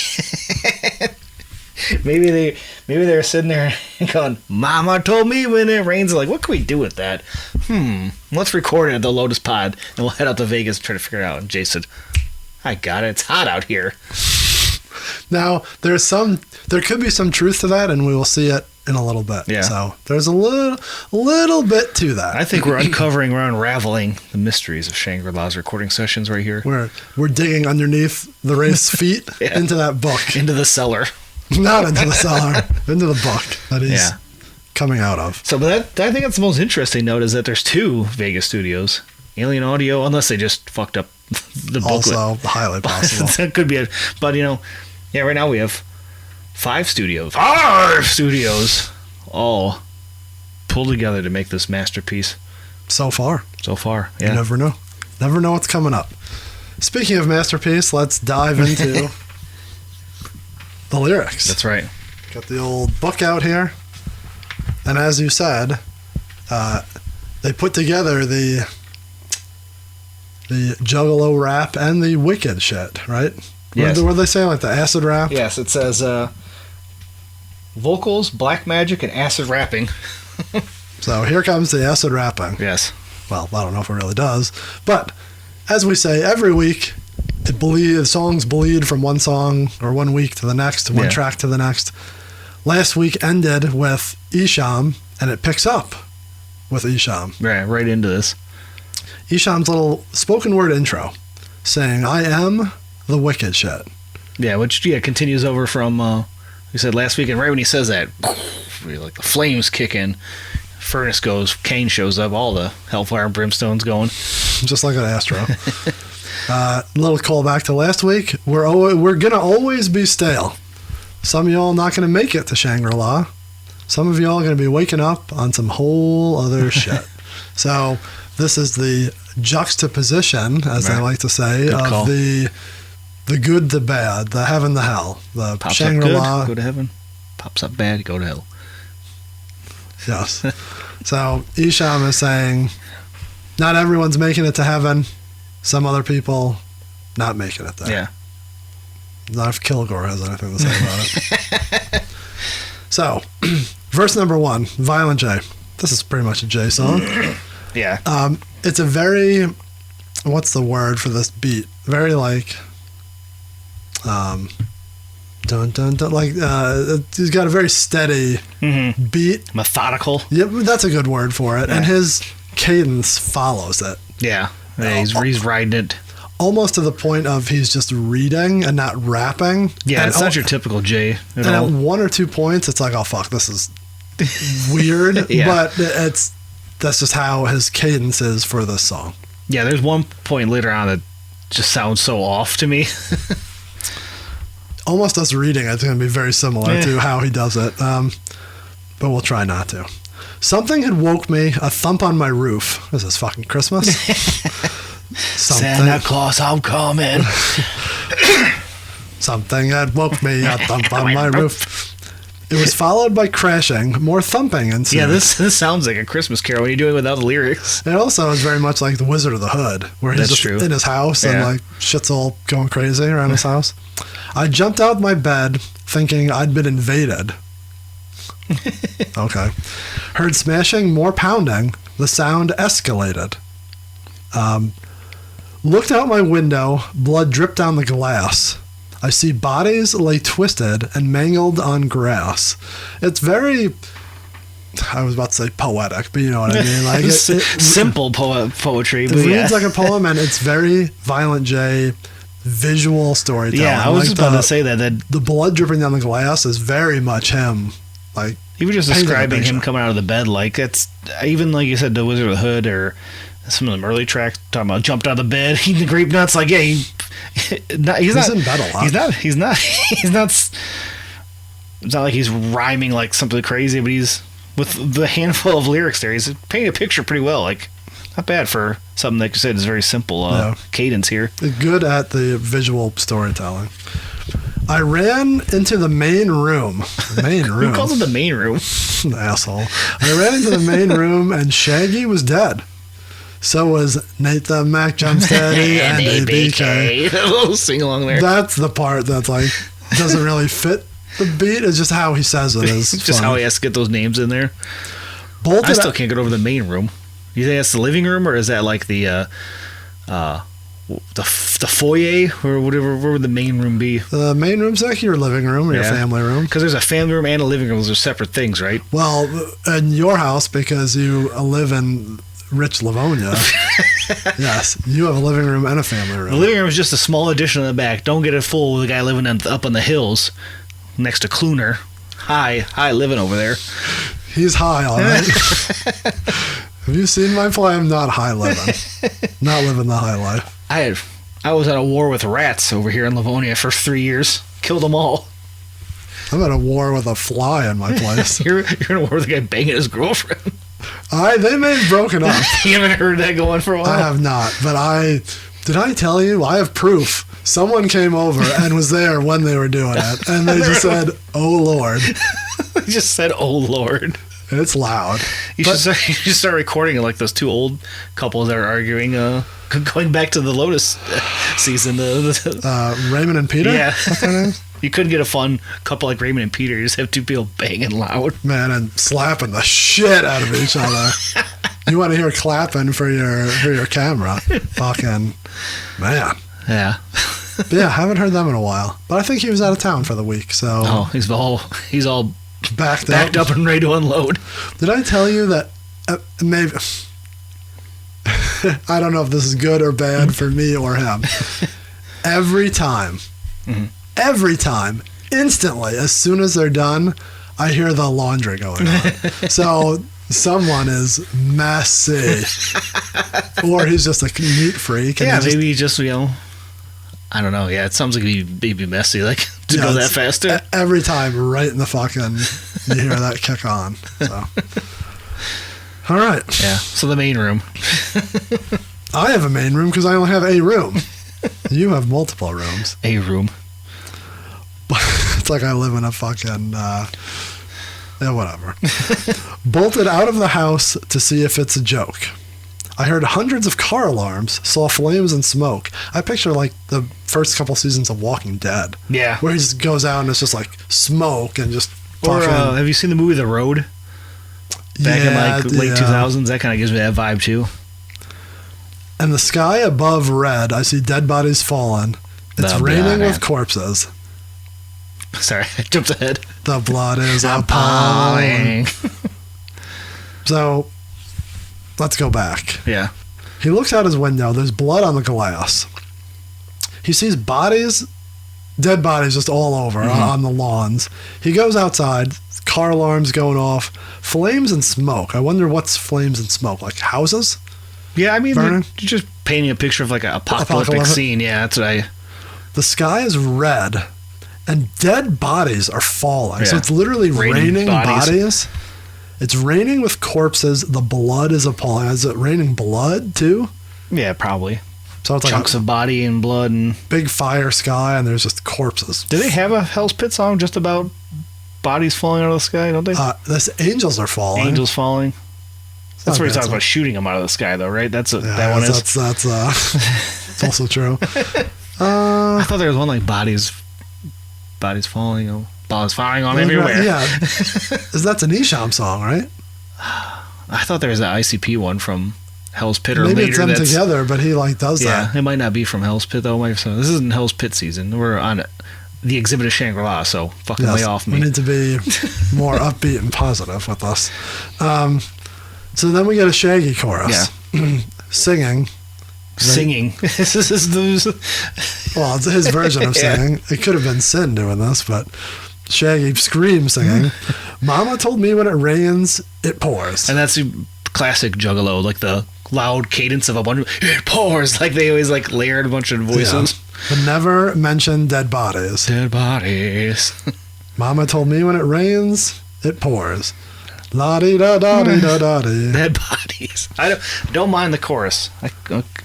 Maybe they're sitting there and going, Mama told me when it rains. Like, what can we do with that? Let's record it at the Lotus Pod, and we'll head out to Vegas and try to figure it out. And Jay said, I got it. It's hot out here. Now, there could be some truth to that, and we will see it in a little bit. Yeah. So there's a little bit to that. I think we're unraveling the mysteries of Shangri-La's recording sessions right here. We're digging underneath the Wraith's feet into that book. Into the cellar. Not into the cellar, into the book that he's coming out of. So, but I think that's the most interesting note, is that there's 2 Vegas studios. Alien Audio, unless they just fucked up the booklet. Also, highly possible. That could be it. But, right now we have 5 studios. 5 studios! All pulled together to make this masterpiece. So far, yeah. You never know. Never know what's coming up. Speaking of masterpiece, let's dive into the lyrics. That's right. Got the old book out here. And as you said, they put together the Juggalo rap and the wicked shit, right? Yes. What do they say, like the acid rap? Yes, it says vocals, black magic, and acid rapping. So here comes the acid rapping. Yes. Well, I don't know if it really does. But as we say, every week, songs bleed from one song or 1 week to the next, one track to the next. Last week ended with Isham, and it picks up with Isham. Right into this. Isham's little spoken word intro saying, I am the wicked shit. Yeah, which continues over from, we said last week, and right when he says that, like the flames kick in, furnace goes, Kane shows up, all the hellfire and brimstone's going. Just like an Astro. Little callback to last week. We're gonna always be stale. Some of y'all not gonna make it to Shangri-La. Some of y'all are gonna be waking up on some whole other shit. So this is the juxtaposition, as they like to say, of the the good, the bad, the heaven, the hell, the Pops shangri-la. up good, go to heaven. Pops up bad, go to hell. Yes. So Isham is saying, not everyone's making it to heaven. Some other people not making it there. Yeah. Not if Kilgore has anything to say about it. So, verse number 1, Violent J. This is pretty much a J song. Yeah. It's a very, what's the word for this beat? Very like, dun dun dun, like, he's got a very steady beat. Methodical. Yep, that's a good word for it. Yeah. And his cadence follows it. Yeah. He's riding it. Almost to the point of he's just reading and not rapping. Yeah, and it's not your typical J at and all. at 1 or 2 points, it's like, oh fuck, this is weird. Yeah. But that's just how his cadence is for this song. Yeah, there's one point later on that just sounds so off to me. Almost us reading it's going to be very similar to how he does it. But we'll try not to. Something had woke me, a thump on my roof. This is fucking Christmas. Santa Claus, I'm coming. Something had woke me, a thump on my roof. It was followed by crashing, more thumping ensued. Yeah, this sounds like a Christmas carol. What are you doing without the lyrics? It also is very much like the Wizard of the Hood, where he's That's just true. in his house and like shit's all going crazy around his house. I jumped out my bed thinking I'd been invaded. Okay. Heard smashing, more pounding. The sound escalated. Looked out my window, blood dripped down the glass. I see bodies lay twisted and mangled on grass. It's very, I was about to say poetic, but you know what I mean. Like simple poetry. It But reads like a poem, and it's very Violent J visual storytelling. Yeah, I was like just about to say that the blood dripping down the glass is very much him. Like you were just painting a describing him picture. coming out of the bed. Like it's even like you said, the Wizard of the Hood or some of them early tracks talking about jumped out of the bed, eating the grape nuts. Like yeah, he's not in bed a lot. He's not. It's not like he's rhyming like something crazy, but he's with the handful of lyrics there. He's painting a picture pretty well. Like not bad for something like you said is very simple cadence here. Good at the visual storytelling. I ran into the main room. Who calls it the main room? Asshole. I ran into the main room and Shaggy was dead. So was Nate the Mac Jumpsteady and ABK. A little sing along there. That's the part that's like doesn't really fit the beat. It's just how he says it is just how he has to get those names in there. Bolted I still can't get over the main room. You think that's the living room, or is that like the foyer or whatever? Where would the main room be? The main room's like your living room or your family room. Because there's a family room and a living room. Those are separate things, right? Well, in your house, because you live in rich Livonia, yes, you have a living room and a family room. The living room is just a small addition in the back. Don't get it full with a guy living up on the hills next to Cluner. High living over there. He's high, all right. Have you seen my play? I'm not high living. Not living the high life. I was at a war with rats over here in Livonia for 3 years. Killed them all. I'm at a war with a fly in my place. You're in a war with a guy banging his girlfriend. They may have broken up. You haven't heard that going for a while? I have not, but did I tell you? I have proof. Someone came over and was there when they were doing it, and they just said, "Oh Lord." They just said, "Oh Lord." It's loud. You should start recording it like those two old couples that are arguing, going back to the Lotus season. Raymond and Peter? Yeah. What's their names? You couldn't get a fun couple like Raymond and Peter. You just have two people banging loud. Man, and slapping the shit out of each other. You want to hear clapping for your camera. Fucking man. Yeah. But yeah, haven't heard them in a while. But I think he was out of town for the week, so... Oh, he's all backed up and ready to unload. Did I tell you that maybe... I don't know if this is good or bad for me or him. Every time, instantly, as soon as they're done, I hear the laundry going on. So someone is messy. Or he's just a neat freak. And yeah, maybe just, I don't know. Yeah, it sounds like he'd be messy, like, to go that faster. Every time, right in the fucking, you hear that kick on. So. All right. Yeah, so the main room. I have a main room because I only have a room. You have multiple rooms. A room. It's like I live in a fucking, whatever. Bolted out of the house to see if it's a joke. I heard hundreds of car alarms, saw flames and smoke. I picture like the first couple seasons of Walking Dead. Yeah. Where he just goes out and it's just like smoke and just Or fucking... have you seen the movie The Road? Back in like late 2000s? That kind of gives me that vibe too. And the sky above red, I see dead bodies falling. It's raining with corpses. Sorry, I jumped ahead. The blood is appalling. So, let's go back. Yeah. He looks out his window. There's blood on the glass. He sees bodies, dead bodies just all over on the lawns. He goes outside. Car alarms going off. Flames and smoke. I wonder what's flames and smoke. Like houses? Yeah, I mean, Burning? you're just painting a picture of like an apocalyptic scene. Yeah, that's what I... The sky is red. And dead bodies are falling. Yeah. So it's literally raining bodies. It's raining with corpses. The blood is appalling. Is it raining blood too? Yeah, probably. So it's chunks like of body and blood and big fire sky, and there's just corpses. Do they have a Hell's Pit song just about bodies falling out of the sky? Don't they? This angels are falling. Angels falling. That's where he talks about shooting them out of the sky, though, right? That's what that one is. That's it's also true. I thought there was one like bodies falling. Balls falling on everywhere. Yeah, that's an Esham song, right? I thought there was an ICP one from Hell's Pit or maybe later. Maybe it's them together, but he does that. Yeah, it might not be from Hell's Pit though. So this isn't Hell's Pit season. We're on the exhibit of Shangri-La, so fucking lay off me. We need to be more upbeat and positive with us. So then we get a Shaggy chorus. Yeah. Singing. This is the... Well, it's his version of singing. It could have been Sin doing this, but Shaggy screams singing. Mama told me when it rains, it pours. And that's the classic Juggalo, like the loud cadence of a bunch of, it pours, like they always like layered a bunch of voices. Yeah. But never mention dead bodies. Dead bodies. Mama told me when it rains, it pours. La-dee-da-da-dee-da-da-dee. Dead bodies. I don't mind the chorus.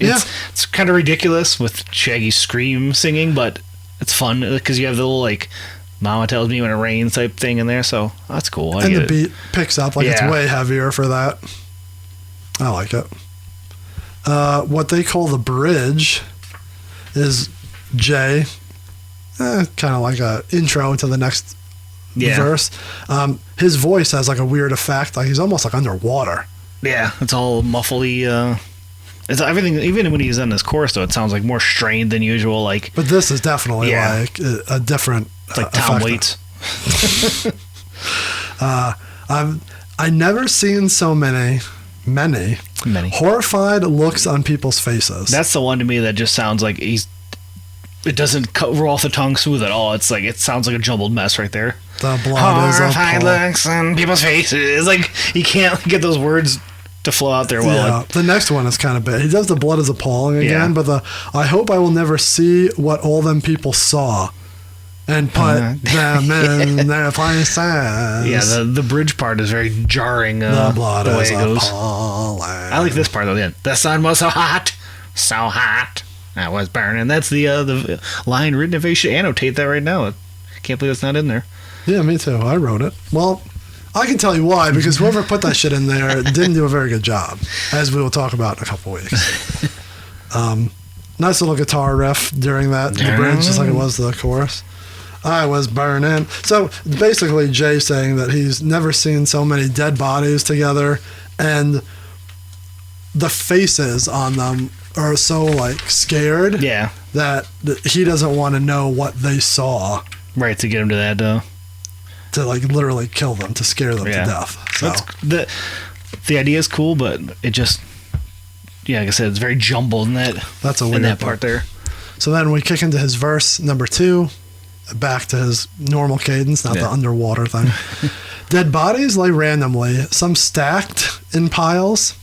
It's kind of ridiculous with Shaggy scream singing, but it's fun because you have the little like Mama tells me when it rains type thing in there, so that's cool. And the beat picks up, like it's way heavier for that. I like it. What they call the bridge is Jay, kind of like a intro to the next verse. His voice has like a weird effect, like he's almost like underwater. Yeah, it's all muffly. It's everything. Even when he's in this chorus, though, it sounds like more strained than usual. Like, but this is definitely like a different. It's like Tom Waits. I've never seen so many horrified looks on people's faces. That's the one to me that just sounds like it doesn't roll off the tongue smooth at all. It's like it sounds like a jumbled mess right there. The blood horrified looks on people's faces. Like you can't get those words to flow out there well. Yeah, the next one is kind of bad. He does the blood is appalling again, but I hope I will never see what all them people saw and put them in their places. Yeah, the bridge part is very jarring. The blood the way is it goes. Appalling. I like this part though. The sun was so hot. I was burning. That's the line written. If you should annotate that right now. I can't believe it's not in there. Yeah, me too. I wrote it. Well, I can tell you why, because whoever put that shit in there didn't do a very good job, as we will talk about in a couple weeks. Nice little guitar riff during that, the bridge, just like it was the chorus. I was burning. So basically, Jay saying that he's never seen so many dead bodies together, and the faces on them are so like scared that he doesn't want to know what they saw. Right, to get him to that to like literally kill them, to scare them to death. So the idea is cool, but it just like I said, it's very jumbled in that part there. So then we kick into his verse number 2, back to his normal cadence, not the underwater thing. Dead bodies lay randomly, some stacked in piles.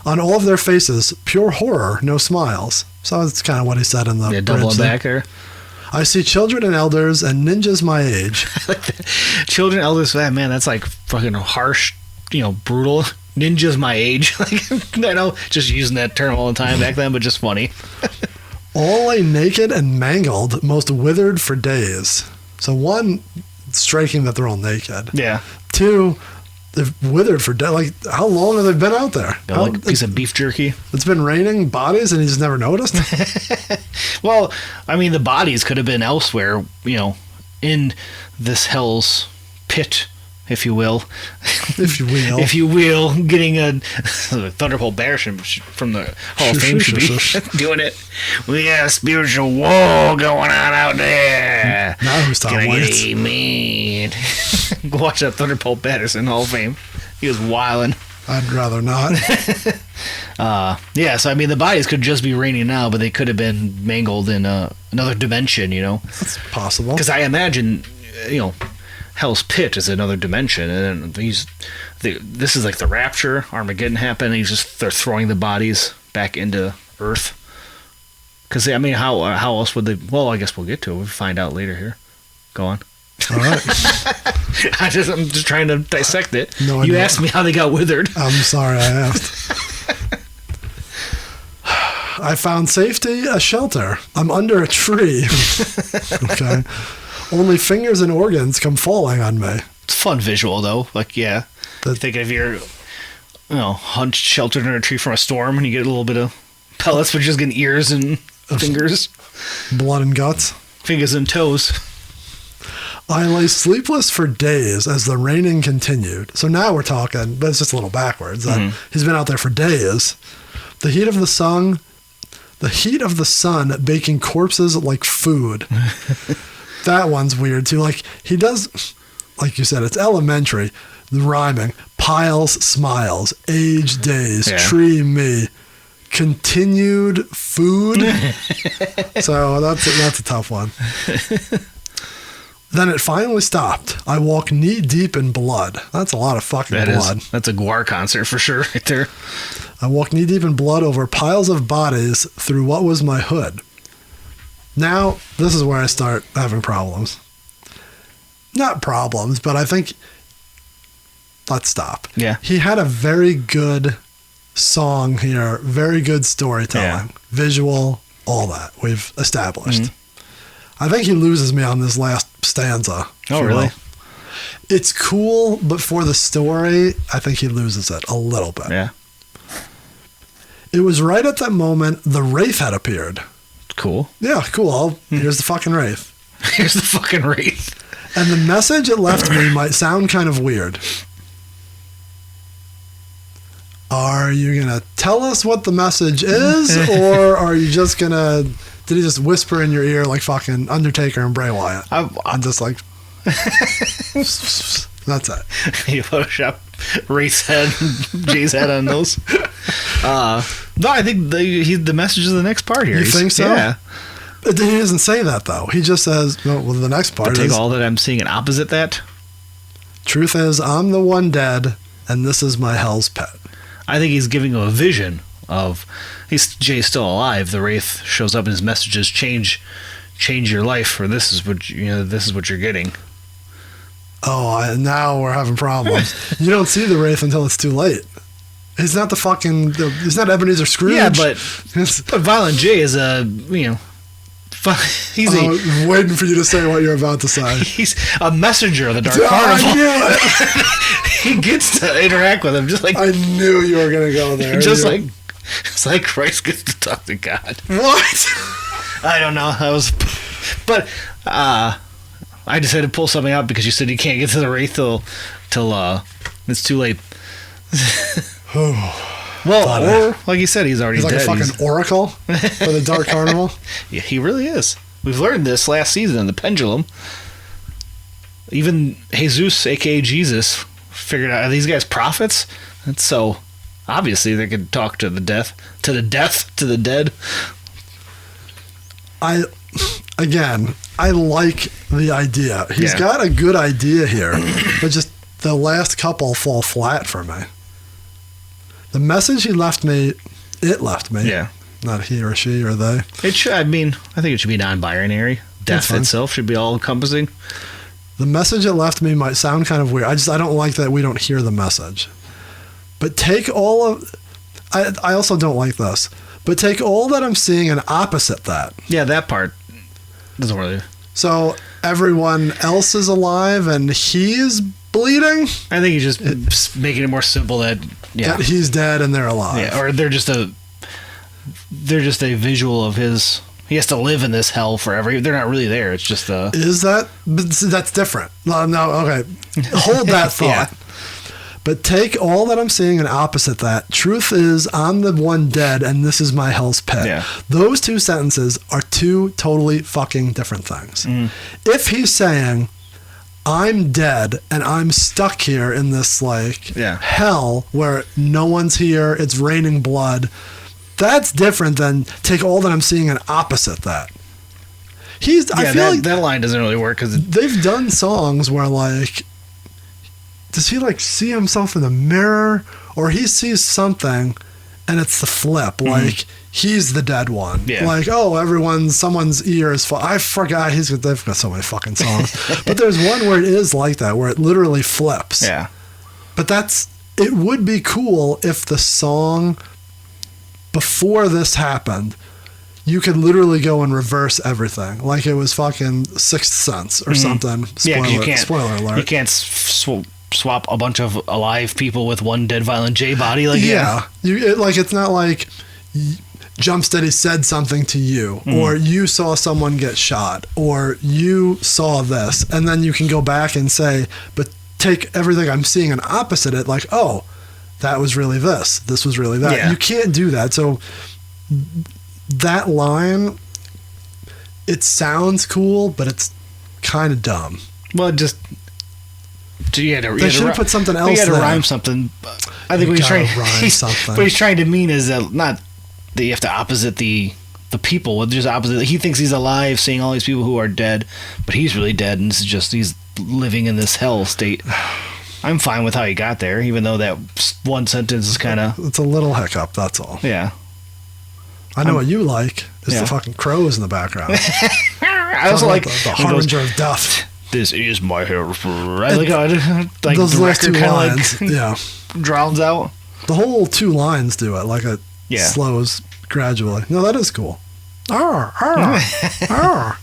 On all of their faces, pure horror, no smiles. So that's kind of what he said in the double back there. I see children and elders and ninjas my age. Children, elders, man, that's like fucking harsh, brutal. Ninjas my age. Like, I know, just using that term all the time back then, but just funny. All lay naked and mangled, most withered for days. So one, striking that they're all naked. Yeah. Two, they've withered for days. Like, how long have they been out there? Like a piece of beef jerky. It's been raining bodies and he's never noticed? Well, I mean, the bodies could have been elsewhere, in this hell's pit, if you will. If you will. If you will, getting a Thunderbolt Bear from the Hall of Fame should be doing it. We got a spiritual war going on out there. Now who's Tom Waits? Amen. Go watch that Thunderbolt Patterson Hall of Fame. He was wildin'. I'd rather not. So I mean, the bodies could just be raining now, but they could have been mangled in another dimension, That's possible. Because I imagine, Hell's Pit is another dimension, and this is like the Rapture, Armageddon happened, and they're throwing the bodies back into Earth. Because I mean, how else would they? Well, I guess we'll get to it. We'll find out later here. Go on. All right. I'm just trying to dissect it. No, you asked me how they got withered. I'm sorry I asked. I found safety, a shelter. I'm under a tree. Okay. Only fingers and organs come falling on me. It's a fun visual, though. Like, yeah. You think if you're, hunched, sheltered under a tree from a storm, and you get a little bit of pellets, but just getting ears and fingers. Blood and guts. Fingers and toes. I lay sleepless for days as the raining continued. So now we're talking, but it's just a little backwards. He's been out there for days. The heat of the sun baking corpses like food. That one's weird too. Like, he does, like you said, it's elementary. The rhyming. Piles, smiles, age, days, tree, me. Continued food. So that's a tough one. Then it finally stopped. I walk knee deep in blood. That's a lot of fucking blood. That's a Guar concert for sure right there. I walk knee deep in blood over piles of bodies through what was my hood. Now, this is where I start having problems. Not problems, but I think... Let's stop. Yeah. He had a very good song here, very good storytelling, visual, all that we've established. I think he loses me on this last stanza. Oh, really? It's cool, but for the story, I think he loses it a little bit. Yeah. It was right at that moment the Wraith had appeared. Cool. Yeah, cool. Here's the fucking Wraith. Here's the fucking Wraith. And the message it left me might sound kind of weird. Are you going to tell us what the message is, or are you just going to... Did he just whisper in your ear like fucking Undertaker and Bray Wyatt? I'm just like... That's it. You Photoshop Wraith's head, Jay's head on those. No, I think the message is the next part here. You think so? Yeah. He doesn't say that, though. He just says, well, the next part is... Take all that I'm seeing and opposite that? Truth is, I'm the one dead, and this is my hell's pet. I think he's giving him a vision of... Jay's still alive. The Wraith shows up and his messages change your life, or this is what you're getting. Oh, now we're having problems. You don't see the Wraith until it's too late. He's not he's not Ebenezer Scrooge. Yeah, but Violent J is he's waiting for you to say what you're about to say. He's a messenger of the Dark Carnival. I knew it. He gets to interact with him, just like... I knew you were going to go there. It's like Christ gets to talk to God. What? I don't know. But I just had to pull something out because you said you can't get to the Wraith till it's too late. Well, or like you said, he's already dead. He's like a fucking oracle for the Dark Carnival. Yeah, he really is. We've learned this last season in the Pendulum. Even Jesus, aka Jesus, figured out, are these guys prophets? And so obviously they could talk to the dead. I like the idea. He's got a good idea here, but just the last couple fall flat for me. The message it left me. Yeah. Not he or she or they. It should. I think it should be non-binary. Death itself should be all-encompassing. The message it left me might sound kind of weird. I don't like that we don't hear the message. But take all of... I also don't like this. But take all that I'm seeing and opposite that. Yeah, that part doesn't really. So everyone else is alive and he's bleeding? I think he's just making it more simple that he's dead and they're alive. Yeah, or they're just a visual of his. He has to live in this hell forever. They're not really there. It's just a. Is that? But that's different. No, okay. Hold that thought. Yeah. But take all that I'm seeing and opposite that. Truth is, I'm the one dead, and this is my hell's pit. Yeah. Those two sentences are two totally fucking different things. If he's saying, I'm dead, and I'm stuck here in this, hell where no one's here, it's raining blood, that's different than take all that I'm seeing and opposite that. I feel like that line doesn't really work because they've done songs where does he see himself in the mirror, or he sees something and it's the flip, he's the dead one. Yeah. Someone's ear is full. I forgot they've got so many fucking songs. But there's one where it is like that, where it literally flips. Yeah. But it would be cool if the song before this happened, you could literally go and reverse everything. Like it was fucking Sixth Sense or something. Spoiler alert. You can't swap a bunch of alive people with one dead Violent J body. It's not like Jumpsteady said something to you, or you saw someone get shot, or you saw this, and then you can go back and say, but take everything I'm seeing and opposite it, that was really this was really that. Yeah. You can't do that. So that line, it sounds cool, but it's kind of dumb. Well, they should have put something else. He had to there. rhyme something. I think what he's trying. What he's trying to mean is that not that you have to opposite the people. Just opposite. He thinks he's alive, seeing all these people who are dead, but he's really dead, and he's living in this hell state. I'm fine with how he got there, even though that one sentence is kind of. It's a little hiccup. That's all. Yeah. I know what you like is the fucking crows in the background. I also like the harbinger of death. This is my hair. I like how those last two lines, drowns out. The whole two lines do it, it slows gradually. No, that is cool. Arr, arr, arr.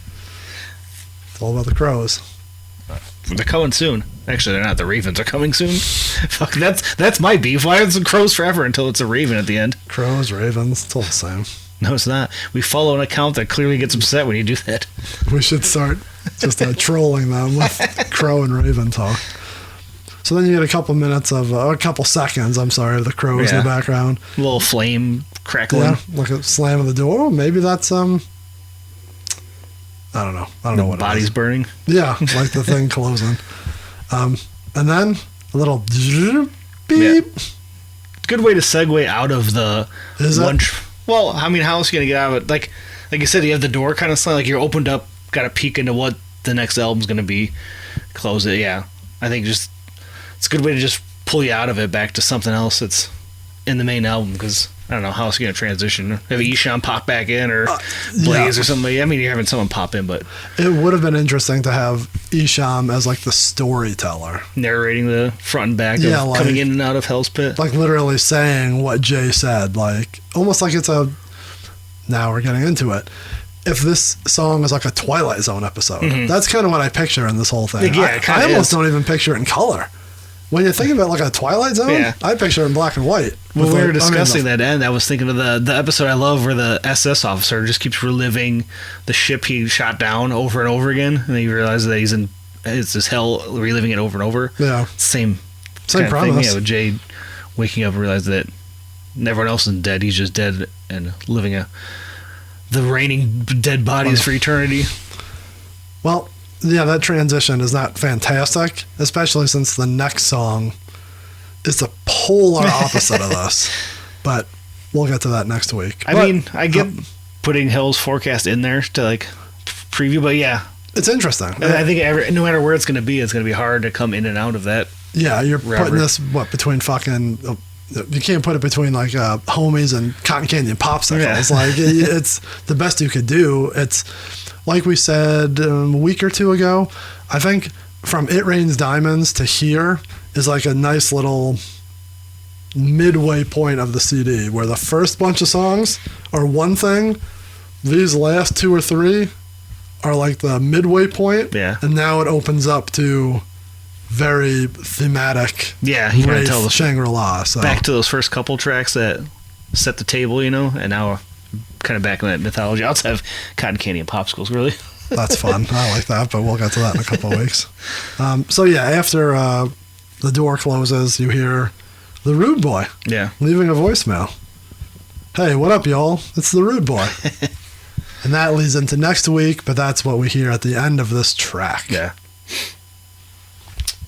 It's all about the crows. They're coming soon. Actually, they're not. The ravens are coming soon. Fuck, that's my beef. Why is it crows forever until it's a raven at the end? Crows, ravens, it's all the same. No, it's not. We follow an account that clearly gets upset when you do that. We should start just trolling them with crow and raven talk. So then you get a couple seconds, of the crows in the background. A little flame crackling. Yeah, like a slam of the door. Maybe that's I don't know. I don't know what body's burning. Yeah, like the thing closing. And then a little beep. Yeah. Good way to segue out of the lunch. Well, I mean, how else are you gonna get out of it? Like you said, you have the door kind of slammed. You're opened up, got a peek into what the next album's gonna be. Close it. Yeah, I think it's a good way to just pull you out of it back to something else that's in the main album, because I don't know how else you're going to transition. Have Esham pop back in, or Blaze or somebody. I mean, you're having someone pop in, but it would have been interesting to have Esham as the storyteller, narrating the front and back of coming in and out of Hell's Pit, literally saying what Jay said, almost like it's now we're getting into it. If this song is a Twilight Zone episode, that's kind of what I picture in this whole thing. Yeah, I almost don't even picture it in color. When you think of it like a Twilight Zone, I picture it in black and white. When we were discussing that end, I was thinking of the episode I love where the SS officer just keeps reliving the ship he shot down over and over again, and then he realizes that it's this hell, reliving it over and over. Yeah. Same premise. Thing, with Jay waking up and realizing that everyone else is dead, he's just dead and living the raining dead bodies for eternity. Well, yeah, that transition is not fantastic, especially since the next song is the polar opposite of this. But we'll get to that next week. I get putting Hell's Forecast in there to preview, but yeah. It's interesting. I think no matter where it's going to be hard to come in and out of that. Yeah, you're putting this, between fucking... You can't put it between homies and cotton candy and popsicles. Yeah. It's the best you could do. It's like we said a week or two ago. I think from It Rains Diamonds to here is a nice little midway point of the CD where the first bunch of songs are one thing. These last 2 or 3 are like the midway point. Yeah. And now it opens up to very thematic. Yeah, you gotta tell the Shangri-La. So. Back to those first couple tracks that set the table, and now kind of back in that mythology. I also have cotton candy and popsicles, really. That's fun. I like that, but we'll get to that in a couple of weeks. So yeah, after the door closes, you hear the Rude Boy. Yeah. Leaving a voicemail. Hey, what up, y'all? It's the Rude Boy. And that leads into next week, but that's what we hear at the end of this track. Yeah.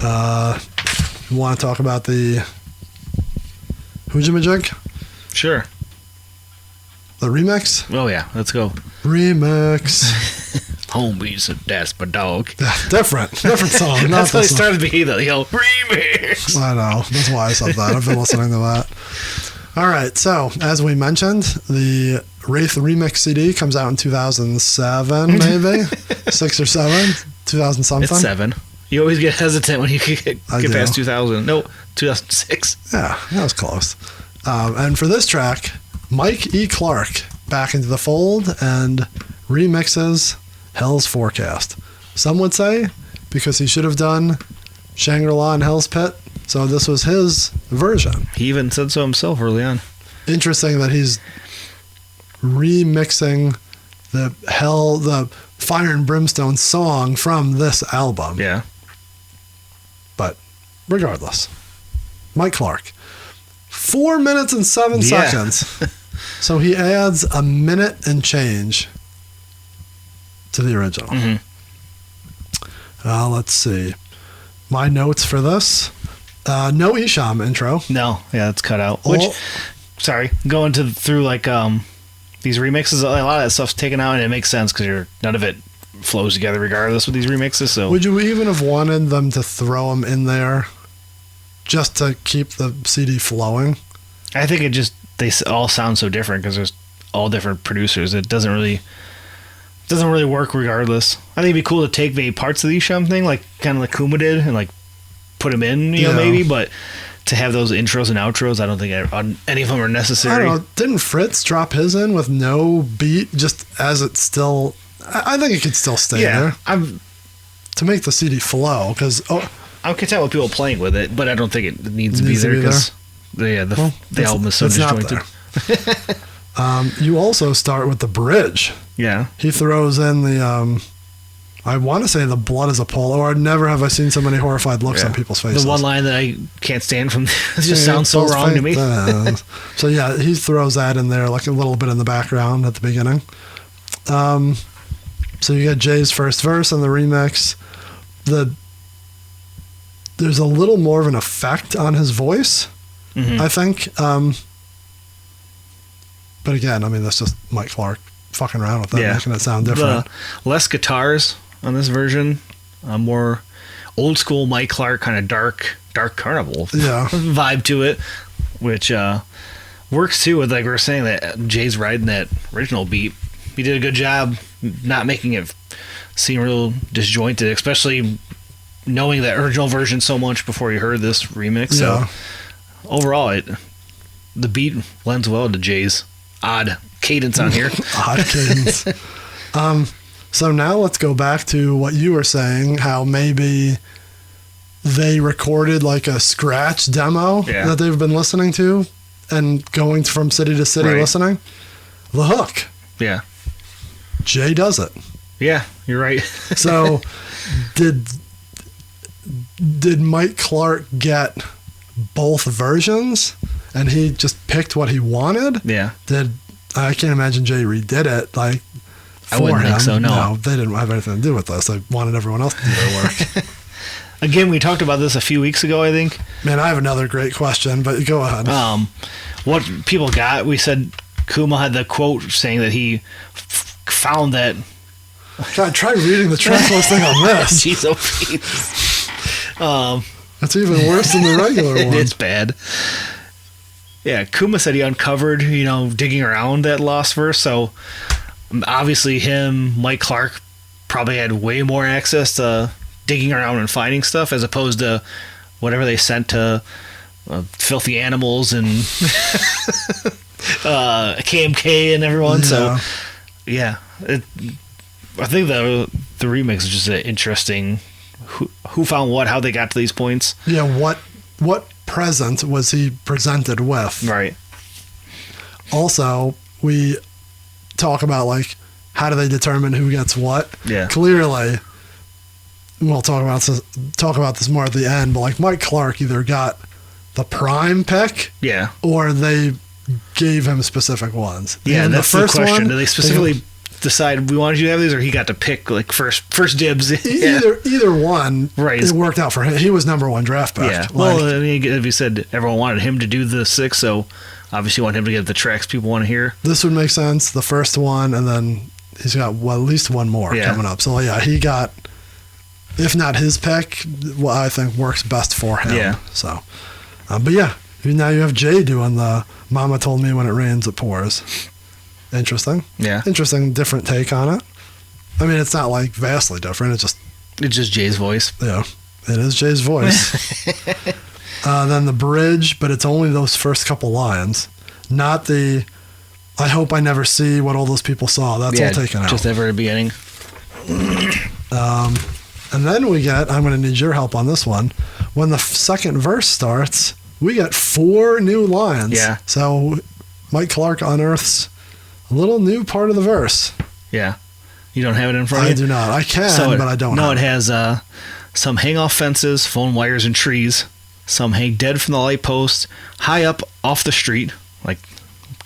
You want to talk about the Hoojamajig? Sure. The remix? Oh, yeah. Let's go. Remix. Homies, that's my dog. Different song. That's how it started to be, though. Remix. I know. That's why I said that. I've been listening to that. All right. So, as we mentioned, the Wraith Remix CD comes out in 2007, maybe? 6 or 7? 2000 something? It's 7. You always get hesitant when you get past 2000. No, 2006. Yeah, that was close. And for this track, Mike E. Clark back into the fold and remixes Hell's Forecast. Some would say because he should have done Shangri-La and Hell's Pit, so this was his version. He even said so himself early on. Interesting that he's remixing the Fire and Brimstone song from this album. Yeah. But regardless, Mike Clark. 4 minutes and 7 seconds. So he adds a minute and change to the original. Mm-hmm. Let's see. My notes for this. No Isham intro. No, yeah, it's cut out. Sorry, going through like these remixes, a lot of that stuff's taken out, and it makes sense because none of it flows together regardless with these remixes. So would you even have wanted them to throw them in there just to keep the CD flowing? I think they all sound so different because there's all different producers. It doesn't really work regardless. I think it'd be cool to take maybe parts of the Isham thing, like kind of like Kuma did, and like put them in, you know, maybe. But to have those intros and outros, I don't think any of them are necessary. I don't know. Didn't Fritz drop his in with no beat, just as it's still? I think it could still stay there. To make the CD flow, because I'm content with people playing with it, but I don't think it needs to be there because the album is so disjointed. You also start with the bridge. Yeah. He throws in the, I want to say the blood is a polo, or never have I seen so many horrified looks on people's faces. The one line that I can't stand from it just sounds so wrong to me. So yeah, he throws that in there like a little bit in the background at the beginning. So you got Jay's first verse on the remix. There's a little more of an effect on his voice, I think. But again, I mean, that's just Mike Clark fucking around with that, making it sound different. Less guitars on this version, more old school Mike Clark, kind of dark Carnival vibe to it, which works too with, like we were saying, that Jay's riding that original beat. He did a good job not making it seem real disjointed, especially knowing that original version so much before you heard this remix. So overall, the beat lends well to Jay's odd cadence on here. Odd cadence. So now let's go back to what you were saying, how maybe they recorded like a scratch demo that they've been listening to and going from city to city listening. The hook. Yeah. Jay does it. Yeah, you're right. So did Mike Clark get both versions and he just picked what he wanted? Yeah. I can't imagine Jay redid it like for I wouldn't him. think so, no. They didn't have anything to do with this. They wanted everyone else to do their work. Again, we talked about this a few weeks ago, I think. Man, I have another great question, but go ahead. What people got, we said Kuma had the quote saying that he found that... God, try reading the track listing on this. Jeez, that's even worse than the regular one. It's bad. Yeah, Kuma said he uncovered, digging around that lost verse. So obviously Mike Clark, probably had way more access to digging around and finding stuff as opposed to whatever they sent to filthy animals and KMK and everyone. Yeah. So yeah, I think the remix is just an interesting. Who found what? How they got to these points? Yeah. What present was he presented with? Right. Also, we talk about like how do they determine who gets what? Yeah. Clearly, we'll talk about this more at the end. But like Mike Clark either got the prime pick, Yeah. or they gave him specific ones. Yeah, And that's the question. one, Did they specifically decide we wanted you to have these, or he got to pick like first dibs? Yeah. Either one. Right. It worked out for him. He was number one draft pick. Yeah. Like, Well, I mean, if you said everyone wanted him to do the 6, so obviously you want him to get the tracks people want to hear. this would make sense. The first one, and then he's got at least one more coming up. So yeah, he got, if not his pick, what I think works best for him. Yeah. So, but yeah, now you have Jay doing the "Mama told me when it rains it pours." Interesting. Yeah. Interesting, different take on it. I mean, it's not like vastly different. It's just Jay's voice. Yeah, it is Jay's voice. Then the bridge, but it's only those first couple lines, not the "I hope I never see what all those people saw." That's all taken out. Just the very beginning. And then we get, I'm going to need your help on this one. When the second verse starts, we get 4 new lines. Yeah. So Mike Clark unearths a little new part of the verse. Yeah. You don't have it in front of I you? do not. I can, but I don't No, have it has some hang off fences, phone wires, and trees. Some hang dead from the light post, high up off the street, like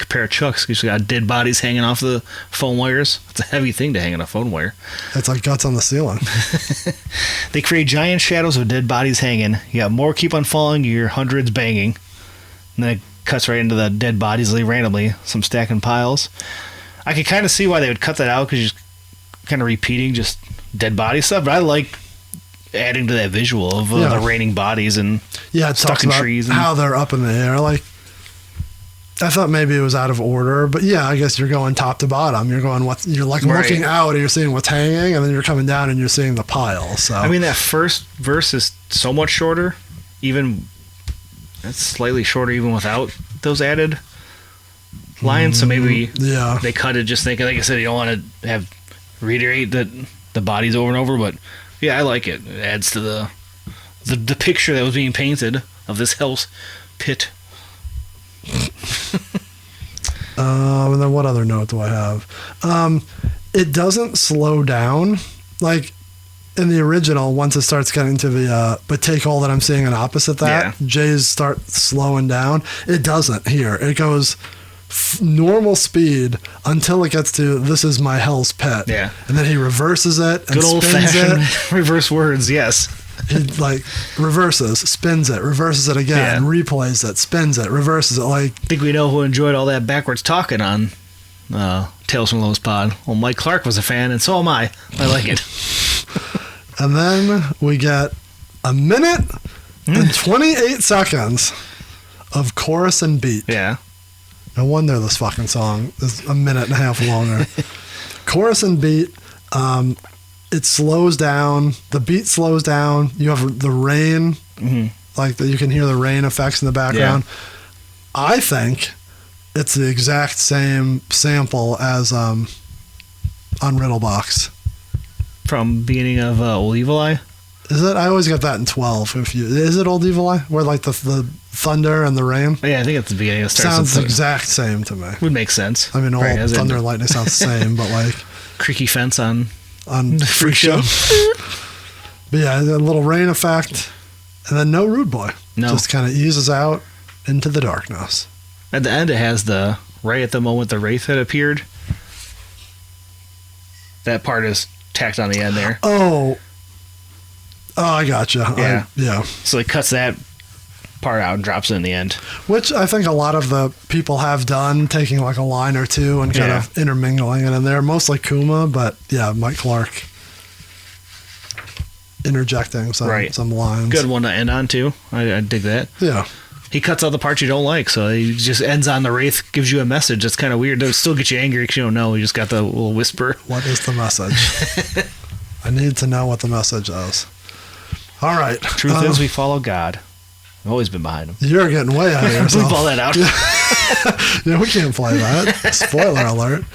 a pair of chucks. You got dead bodies hanging off the phone wires. It's a heavy thing to hang on a phone wire. It's like guts on the ceiling. They create giant shadows of dead bodies hanging. You got more keep on falling, you hear hundreds banging. And then it cuts right into the dead bodies randomly, some stacking piles. I could kind of see why they would cut that out, because you're kind of repeating just dead body stuff, but I like adding to that visual of the raining bodies and Yeah, it stuck talks in about trees. And, how they're up in the air. Like, I thought maybe it was out of order, but yeah, I guess you're going top to bottom. You're going you're like looking out and you're seeing what's hanging, and then you're coming down and you're seeing the pile. So I mean, that first verse is so much shorter, even it's slightly shorter even without those added lines. So maybe they cut it just thinking, like I said, you don't want to reiterate that the bodies over and over, but yeah, I like it. It adds to the picture that was being painted of this hell's pit. And then what other note do I have? It doesn't slow down like in the original. Once it starts getting to the but take all that I'm seeing and opposite that, Jay's start slowing down. It doesn't here. It goes normal speed until it gets to "this is my hell's pit." Yeah, and then he reverses it and good old spins fashioned it. Reverse words. Yes. He like reverses, spins it, reverses it again, replays it, spins it, reverses it. Like, I think we know who enjoyed all that backwards talking on Tales from Lowe's Pod. Well, Mike Clark was a fan, and so am I. I like it. And then we get a minute and 28 seconds of chorus and beat. Yeah. No wonder this fucking song is a minute and a half longer. Chorus and beat. It slows down. The beat slows down. You have the rain, like you can hear the rain effects in the background. Yeah. I think it's the exact same sample as on Riddlebox from beginning of Old Evil Eye. Is it? I always get that in 12. Is it Old Evil Eye, where like the thunder and the rain? Yeah, I think it's the beginning. It sounds the exact same to me. Would make sense. I mean, all thunder and lightning sounds the same, but like creaky fence on Freak Show. But yeah, the little rain effect, and then no Rude Boy. No, just kind of eases out into the darkness. At the end, it has right at the moment the Wraith had appeared. That part is tacked on the end there. Oh, I gotcha. Yeah. Yeah. So it cuts that part out and drops it in the end. Which I think a lot of the people have done, taking like a line or two and kind of intermingling it in there. Mostly Kuma, but yeah, Mike Clark interjecting some lines. Good one to end on too. I dig that. Yeah. He cuts out the parts you don't like, so he just ends on the Wraith, gives you a message. That's kind of weird. It'll still get you angry because you don't know. He just got the little whisper. What is the message? I need to know what the message is. All right. Truth is, we follow God. I've always been behind him. You're getting way out of yourself. Bleep all that out. Yeah, we can't play that. Spoiler alert.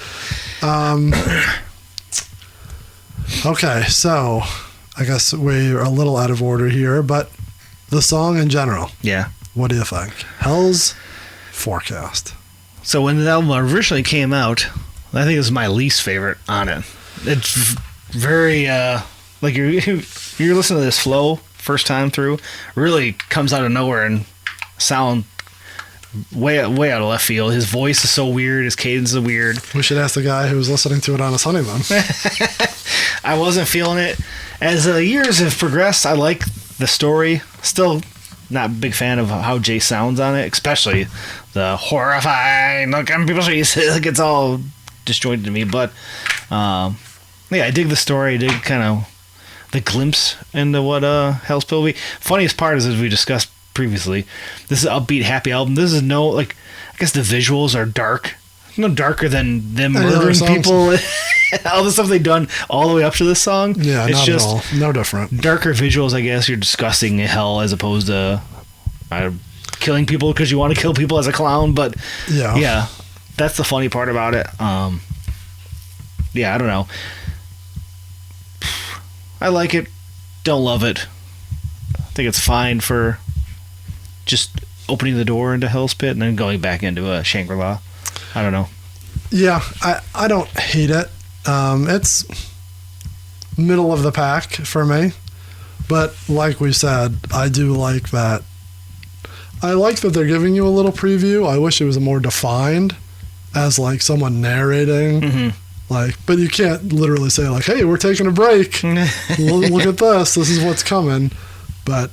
Okay, so I guess we're a little out of order here, but the song in general. Yeah. What do you think? Hell's Forecast. So when the album originally came out, I think it was my least favorite on it. It's very like you're listening to this flow first time through, really comes out of nowhere and sound way out of left field. His voice is so weird. His cadence is weird. We should ask the guy who was listening to it on his honeymoon. I wasn't feeling it. As years have progressed, I like the story. Still not a big fan of how Jay sounds on it, especially the horrifying look on people's faces. Like, it's all disjointed to me. But yeah, I dig the story. I dig kind of the glimpse into what Hell's Pill will be. Funniest part is, as we discussed previously, this is an upbeat, happy album. This is no, like, I guess the visuals are dark. No darker than them murdering people. All the stuff they've done all the way up to this song. Yeah, it's not just at all. No different. Darker visuals, I guess. You're discussing hell as opposed to killing people because you want to kill people as a clown. But yeah, that's the funny part about it. Yeah, I don't know. I like it. Don't love it. I think it's fine for just opening the door into Hell's Pit and then going back into a Shangri-La. I don't know. Yeah, I don't hate it. It's middle of the pack for me. But like we said, I do like that. I like that they're giving you a little preview. I wish it was more defined as like someone narrating. Mm-hmm. Like, but you can't literally say like, hey, we're taking a break. Look at this. This is what's coming. But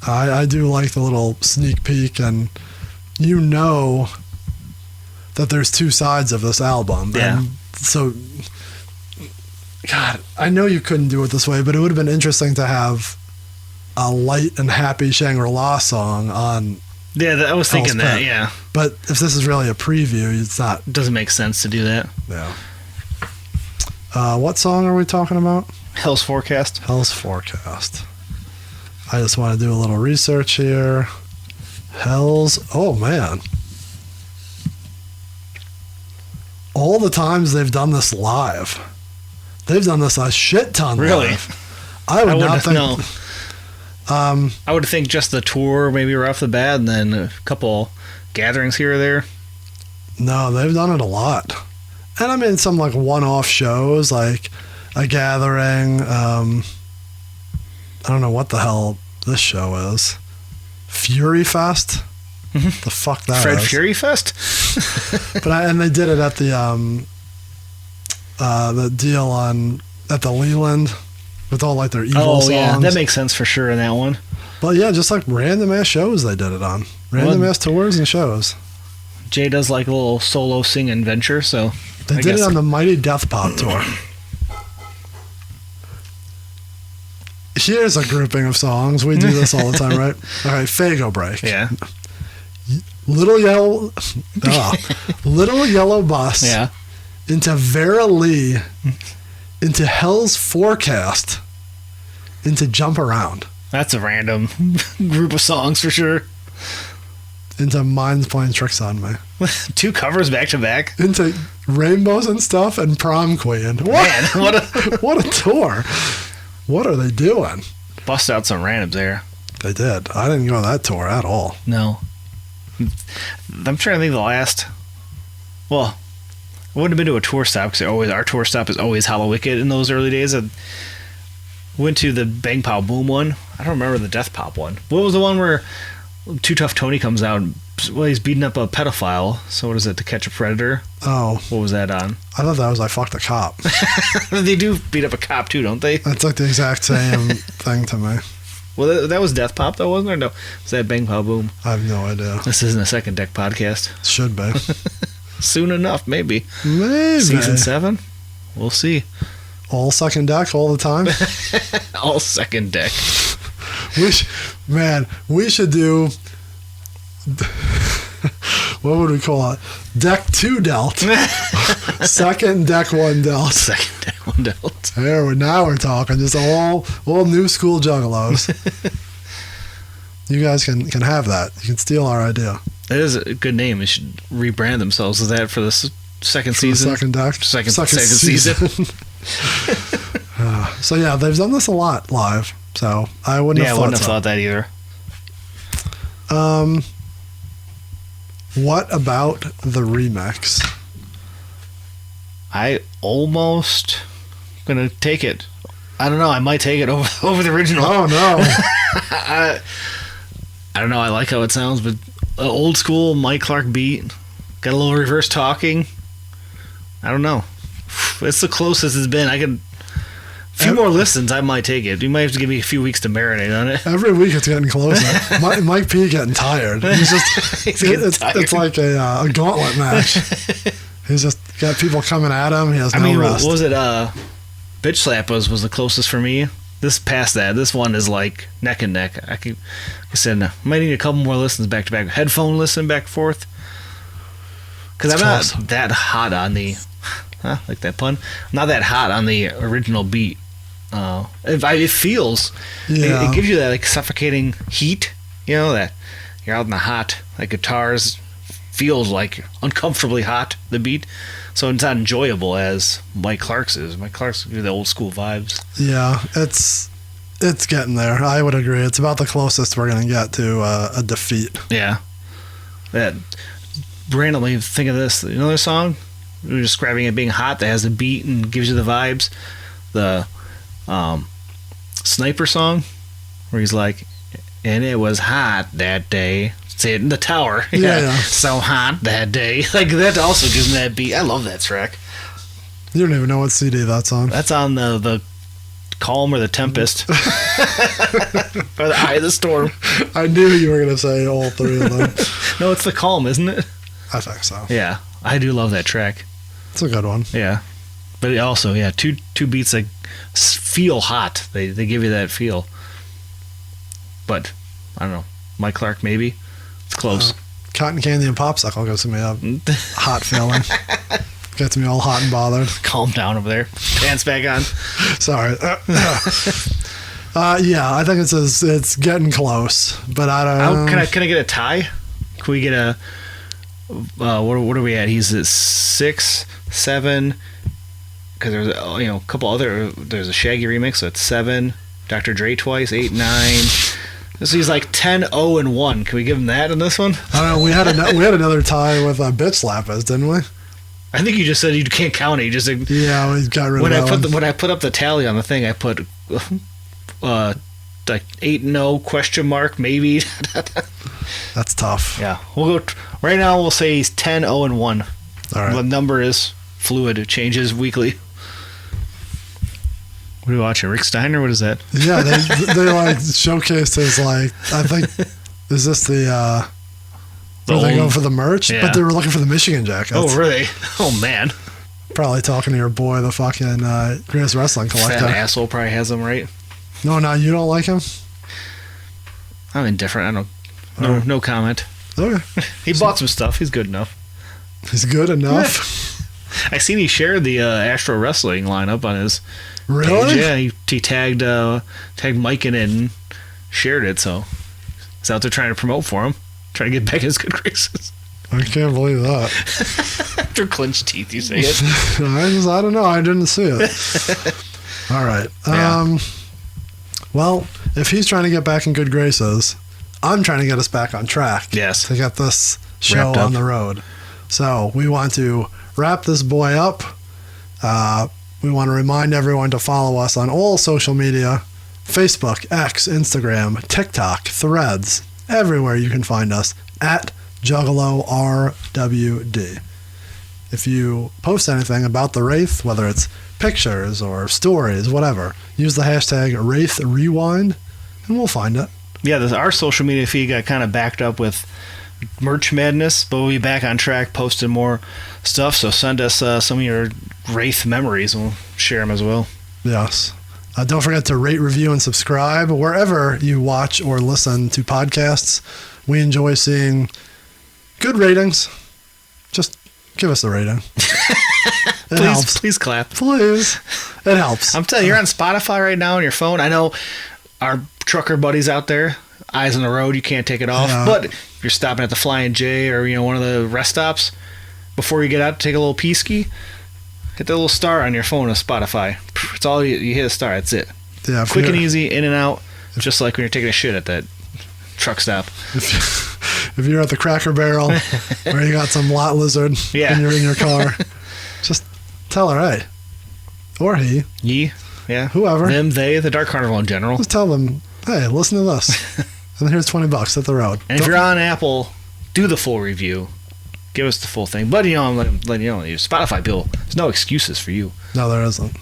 I do like the little sneak peek, and you know that there's two sides of this album. Yeah. And so, God, I know you couldn't do it this way, but it would have been interesting to have a light and happy Shangri-La song on. Yeah, I was thinking Hell's that, Pit. yeah. But if this is really a preview, it's not. It doesn't make sense to do that. Yeah. What song are we talking about? Hell's Forecast. Hell's Forecast. I just want to do a little research here. Oh man. All the times they've done this live. They've done this a shit ton really? Live. I would not think. No. I would think just the tour maybe right off the bat, and then a couple gatherings here or there. No, they've done it a lot. And I mean some like one-off shows, like a gathering. I don't know what the hell this show is. Fury Fest? Mm-hmm. The fuck that Fred is. Fury Fest? And they did it at the deal at the Leland with all like their evil songs. Yeah, that makes sense for sure in that one. But yeah, just like random ass shows they did it on. Random ass tours and shows. Jay does like a little solo singing venture, so they did it on the Mighty Death Pop tour. Here's a grouping of songs. We do this all the time, right? All right, Faygo Break. Yeah. Little Yellow Bus. Yeah. Into Vera Lee. Into Hell's Forecast. Into Jump Around. That's a random group of songs for sure. Into Mind's Playing Tricks on Me. 2 covers back to back. Into Rainbows and Stuff and Prom Queen. What? Man, what a tour. What are they doing? Bust out some randoms there. They did. I didn't go on that tour at all. No. I'm trying to think the last. Well, I wouldn't have been to a tour stop because our tour stop is always Hallowicked in those early days. I went to the Bang Pow Boom one. I don't remember the Death Pop one. What was the one where Too Tough Tony comes out? Well, he's beating up a pedophile. So what is it? To Catch a Predator? Oh. What was that on? I thought that was I Fucked a Cop. They do beat up a cop too, don't they? That's like the exact same thing to me. Well, that was Death Pop, though, wasn't it? Or no? Was that Bang Pow Boom? I have no idea. This isn't a Second Deck podcast. Should be. Soon enough, maybe. Maybe. Season 7? We'll see. All Second Deck all the time? All Second Deck. We should do... What would we call it? Deck 2 dealt. Second Deck 1 dealt. Second Deck 1 dealt. Now we're talking. Just all new school juggalos. You guys can have that. You can steal our idea. That is a good name. They should rebrand themselves. Is that for the second season? Second deck. Second season. So yeah, they've done this a lot live. So I wouldn't have thought that either. What about the remix? I almost gonna take it. I don't know. I might take it over the original. Oh no. I don't know. I like how it sounds, but old school Mike Clark beat. Got a little reverse talking. I don't know. It's the closest it's been. A few more listens, I might take it. You might have to give me a few weeks to marinate on it. Every week it's getting closer. Mike P getting tired. It's like a gauntlet match. He's just got people coming at him. He has no rest. What was it? Bitch Slap was the closest for me. This past that. This one is like neck and neck. I said, I might need a couple more listens back to back. Headphone listen back and forth. Because I'm not that hot on the... like that pun? I'm not that hot on the original beat. It feels... Yeah. It gives you that like suffocating heat. You know, that you're out in the hot. Like guitars feels like uncomfortably hot, the beat. So it's not enjoyable as Mike Clark's is. Mike Clark's gives you the old school vibes. Yeah, it's getting there. I would agree. It's about the closest we're going to get to a defeat. Yeah. That randomly think of this. You know their song? We're describing it being hot that has a beat and gives you the vibes. The Sniper song where he's like, and it was hot that day. Say it in the tower. Yeah. So hot that day. Like that also gives me that beat. I love that track. You don't even know what CD that's on. That's on the Calm or the Tempest. Or the Eye of the Storm. I knew you were going to say all three of them. No, it's the Calm, isn't it? I think so. Yeah. I do love that track. It's a good one. Yeah. But it also, two beats that feel hot. They give you that feel. But, I don't know. Mike Clark, maybe? It's close. Cotton Candy and Popsicle gives me a hot feeling. Gets me all hot and bothered. Calm down over there. Pants back on. Sorry. Yeah, I think it's getting close, but I don't know. Can I get a tie? Can we get a... what are we at? He's at 6, 7... Because there's a couple other... There's a Shaggy remix, so it's 7. Dr. Dre twice, 8, 9... So he's like 10, 0, and 1. Can we give him that in this one? I don't know. We had another tie with Bitch Slappers, didn't we? I think you just said you can't count it. You just yeah, we got rid of that when I put up the tally on the thing, I put like 8 and 0 question mark maybe. That's tough. Yeah, we'll go right now. We'll say he's 10, 0, and 1. All right. The number is fluid. It changes weekly. What are you watching? Rick Steiner? What is that? Yeah, they like showcased his like I think is this the were they going for the merch? Yeah. But they were looking for the Michigan jackets. Oh really? Oh man. Probably talking to your boy, the fucking greatest wrestling collector. Fat asshole probably has them, right? No, you don't like him? I'm indifferent. I don't. No comment. Okay. He bought some stuff. He's good enough. He's good enough. Yeah. I seen he shared the Astro Wrestling lineup on his really? page. Yeah, he tagged Mike in it and shared it. So he's out there trying to promote for him, trying to get back in his good graces. I can't believe that. After clenched teeth, you say it. I don't know. I didn't see it. All right. Yeah. Well, if he's trying to get back in good graces, I'm trying to get us back on track. Yes. To get this show on the road. So we want to wrap this boy up. We want to remind everyone to follow us on all social media: Facebook, X, Instagram, TikTok, Threads, everywhere you can find us at Juggalo RWD. If you post anything about the Wraith, whether it's pictures or stories, whatever, use the hashtag WraithRewind and we'll find it. Yeah, our social media feed got kind of backed up with merch madness, but we'll be back on track posting more stuff, so send us some of your Wraith memories and we'll share them as well. Yes. Don't forget to rate, review, and subscribe wherever you watch or listen to podcasts. We enjoy seeing good ratings. Just give us a rating. It helps. Please clap. Please. It helps. I'm telling you, you're on Spotify right now on your phone. I know our trucker buddies out there, eyes on the road, you can't take it off. Yeah. But if you're stopping at the Flying J or one of the rest stops, before you get out to take a little pee ski, hit the little star on your phone of Spotify. It's all you hit a star. That's it. Yeah, quick and easy, in and out, just like when you're taking a shit at that truck stop. If you're at the Cracker Barrel where you got some lot lizard and you're in your car, just tell her, hey, or he, whoever, them, they, the Dark Carnival in general. Just tell them, hey, listen to this, and here's $20 at the road. And if you're on Apple, do the full review. Give us the full thing. But, I'm letting you know, Spotify bill, there's no excuses for you. No, there isn't.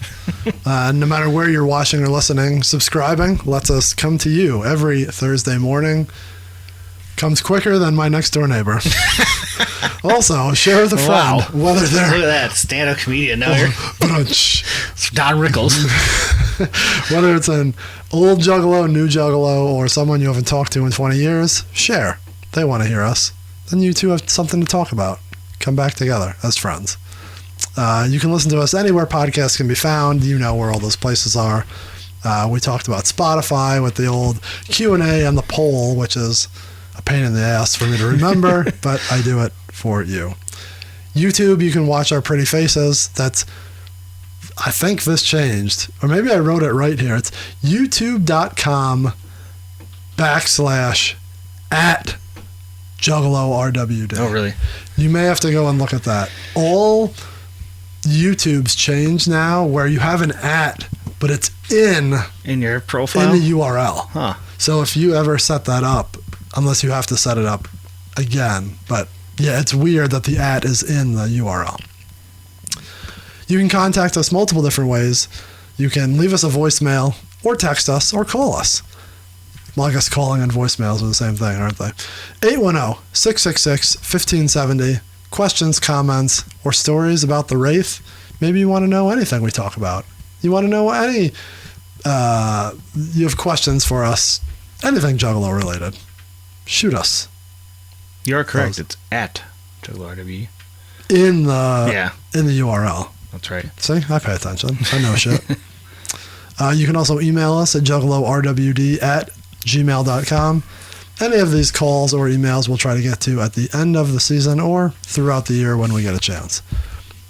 No matter where you're watching or listening, subscribing lets us come to you every Thursday morning. Comes quicker than my next door neighbor. Also, share with a friend. Wow. Whether they're... Look at that, stand-up comedian now here. Don Rickles. Whether it's an old juggalo, new juggalo, or someone you haven't talked to in 20 years, share. They want to hear us. Then you two have something to talk about. Come back together as friends. You can listen to us anywhere podcasts can be found. You know where all those places are. We talked about Spotify with the old Q&A and the poll, which is a pain in the ass for me to remember, but I do it for you. YouTube, you can watch our pretty faces. I think this changed, or maybe I wrote it right here. It's youtube.com/@JuggaloRWD. Oh, really? You may have to go and look at that. All YouTube's changed now where you have an @ but it's in your profile? In the URL. Huh. So if you ever set that up, unless you have to set it up again, but yeah, it's weird that the @ is in the URL. You can contact us multiple different ways. You can leave us a voicemail or text us or call us. Well, I guess calling and voicemails are the same thing, aren't they? 810-666-1570. Questions, comments, or stories about the Wraith. Maybe you want to know anything we talk about. You want to know you have questions for us, anything Juggalo related. Shoot us. You're correct. It's @JuggaloRWD. In the URL. That's right. See, I pay attention. I know shit. You can also email us at juggalorwd@gmail.com. Any of these calls or emails we'll try to get to at the end of the season or throughout the year when we get a chance.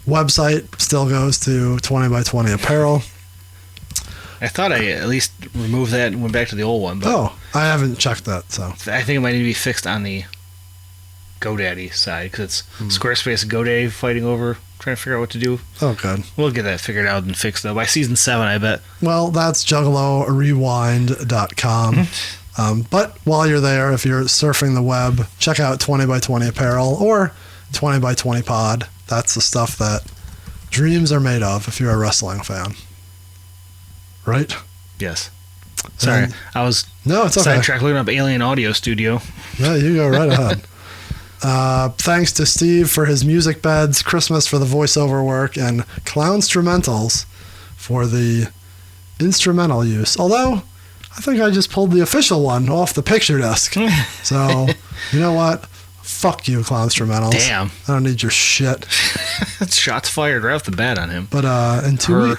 Website still goes to 20 by 20 Apparel. I thought I at least removed that and went back to the old one. But I haven't checked that. So I think it might need to be fixed on the GoDaddy side because it's Squarespace and GoDaddy fighting over trying to figure out what to do. Oh, good. We'll get that figured out and fixed though by season 7, I bet. Well, that's juggalorewind.com. But while you're there, if you're surfing the web, check out 20 by 20 Apparel or 20 by 20 Pod. That's the stuff that dreams are made of if you're a wrestling fan. Right? Yes. Sorry, I was it's okay. sidetracked looking up Alien Audio Studio. Yeah, you go right ahead. Thanks to Steve for his music beds, Christmas for the voiceover work, and Clownstrumentals for the instrumental use. Although, I think I just pulled the official one off the picture disc. So, you know what? Fuck you, Clownstrumentals. Damn. I don't need your shit. Shots fired right off the bat on him. But in 2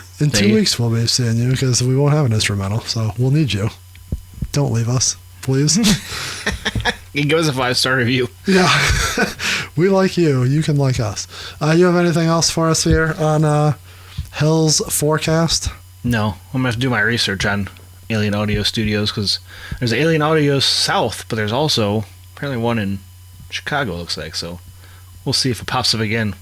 weeks we'll be seeing you because we won't have an instrumental, so we'll need you. Don't leave us, please. He gives a 5-star review. Yeah. We like you. You can like us. You have anything else for us here on Hell's Forecast? No. I'm going to have to do my research on Alien Audio Studios because there's Alien Audio South, but there's also apparently one in Chicago, looks like. So we'll see if it pops up again.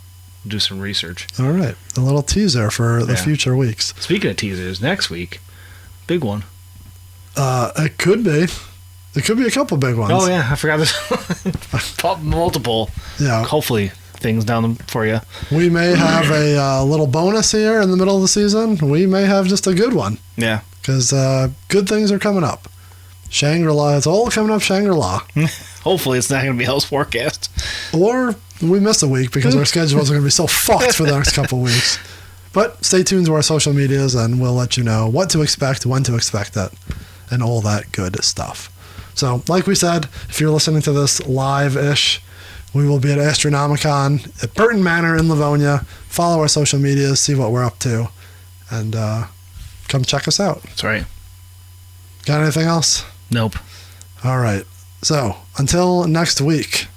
We'll do some research. All right. A little teaser for the future weeks. Speaking of teasers, next week, big one. It could be. It could be a couple big ones. Oh, yeah. I forgot this. Multiple. Yeah. Hopefully things down for you. We may have a little bonus here in the middle of the season. We may have just a good one. Yeah. Because good things are coming up. Shangri-La. It's all coming up Shangri-La. Hopefully it's not going to be Hell's Forecast. Or we missed a week because our schedules are going to be so fucked for the next couple weeks. But stay tuned to our social medias and we'll let you know what to expect, when to expect it, and all that good stuff. So, like we said, if you're listening to this live-ish, we will be at Astronomicon at Burton Manor in Livonia. Follow our social medias, see what we're up to, and come check us out. That's right. Got anything else? Nope. All right. So, until next week,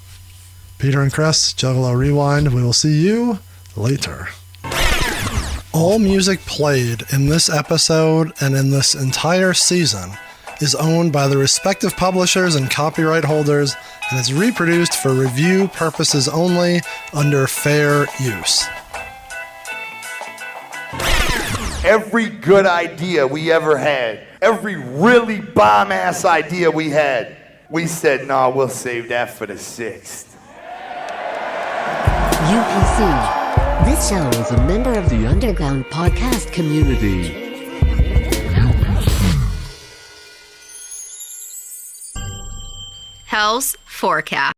Peter and Chris, Juggalo Rewind, we will see you later. All music played in this episode and in this entire season is owned by the respective publishers and copyright holders and is reproduced for review purposes only under fair use. Every good idea we ever had, every really bomb-ass idea we had, we said, no, we'll save that for the 6th. UPC. This show is a member of the underground podcast community. Hell's Forecast.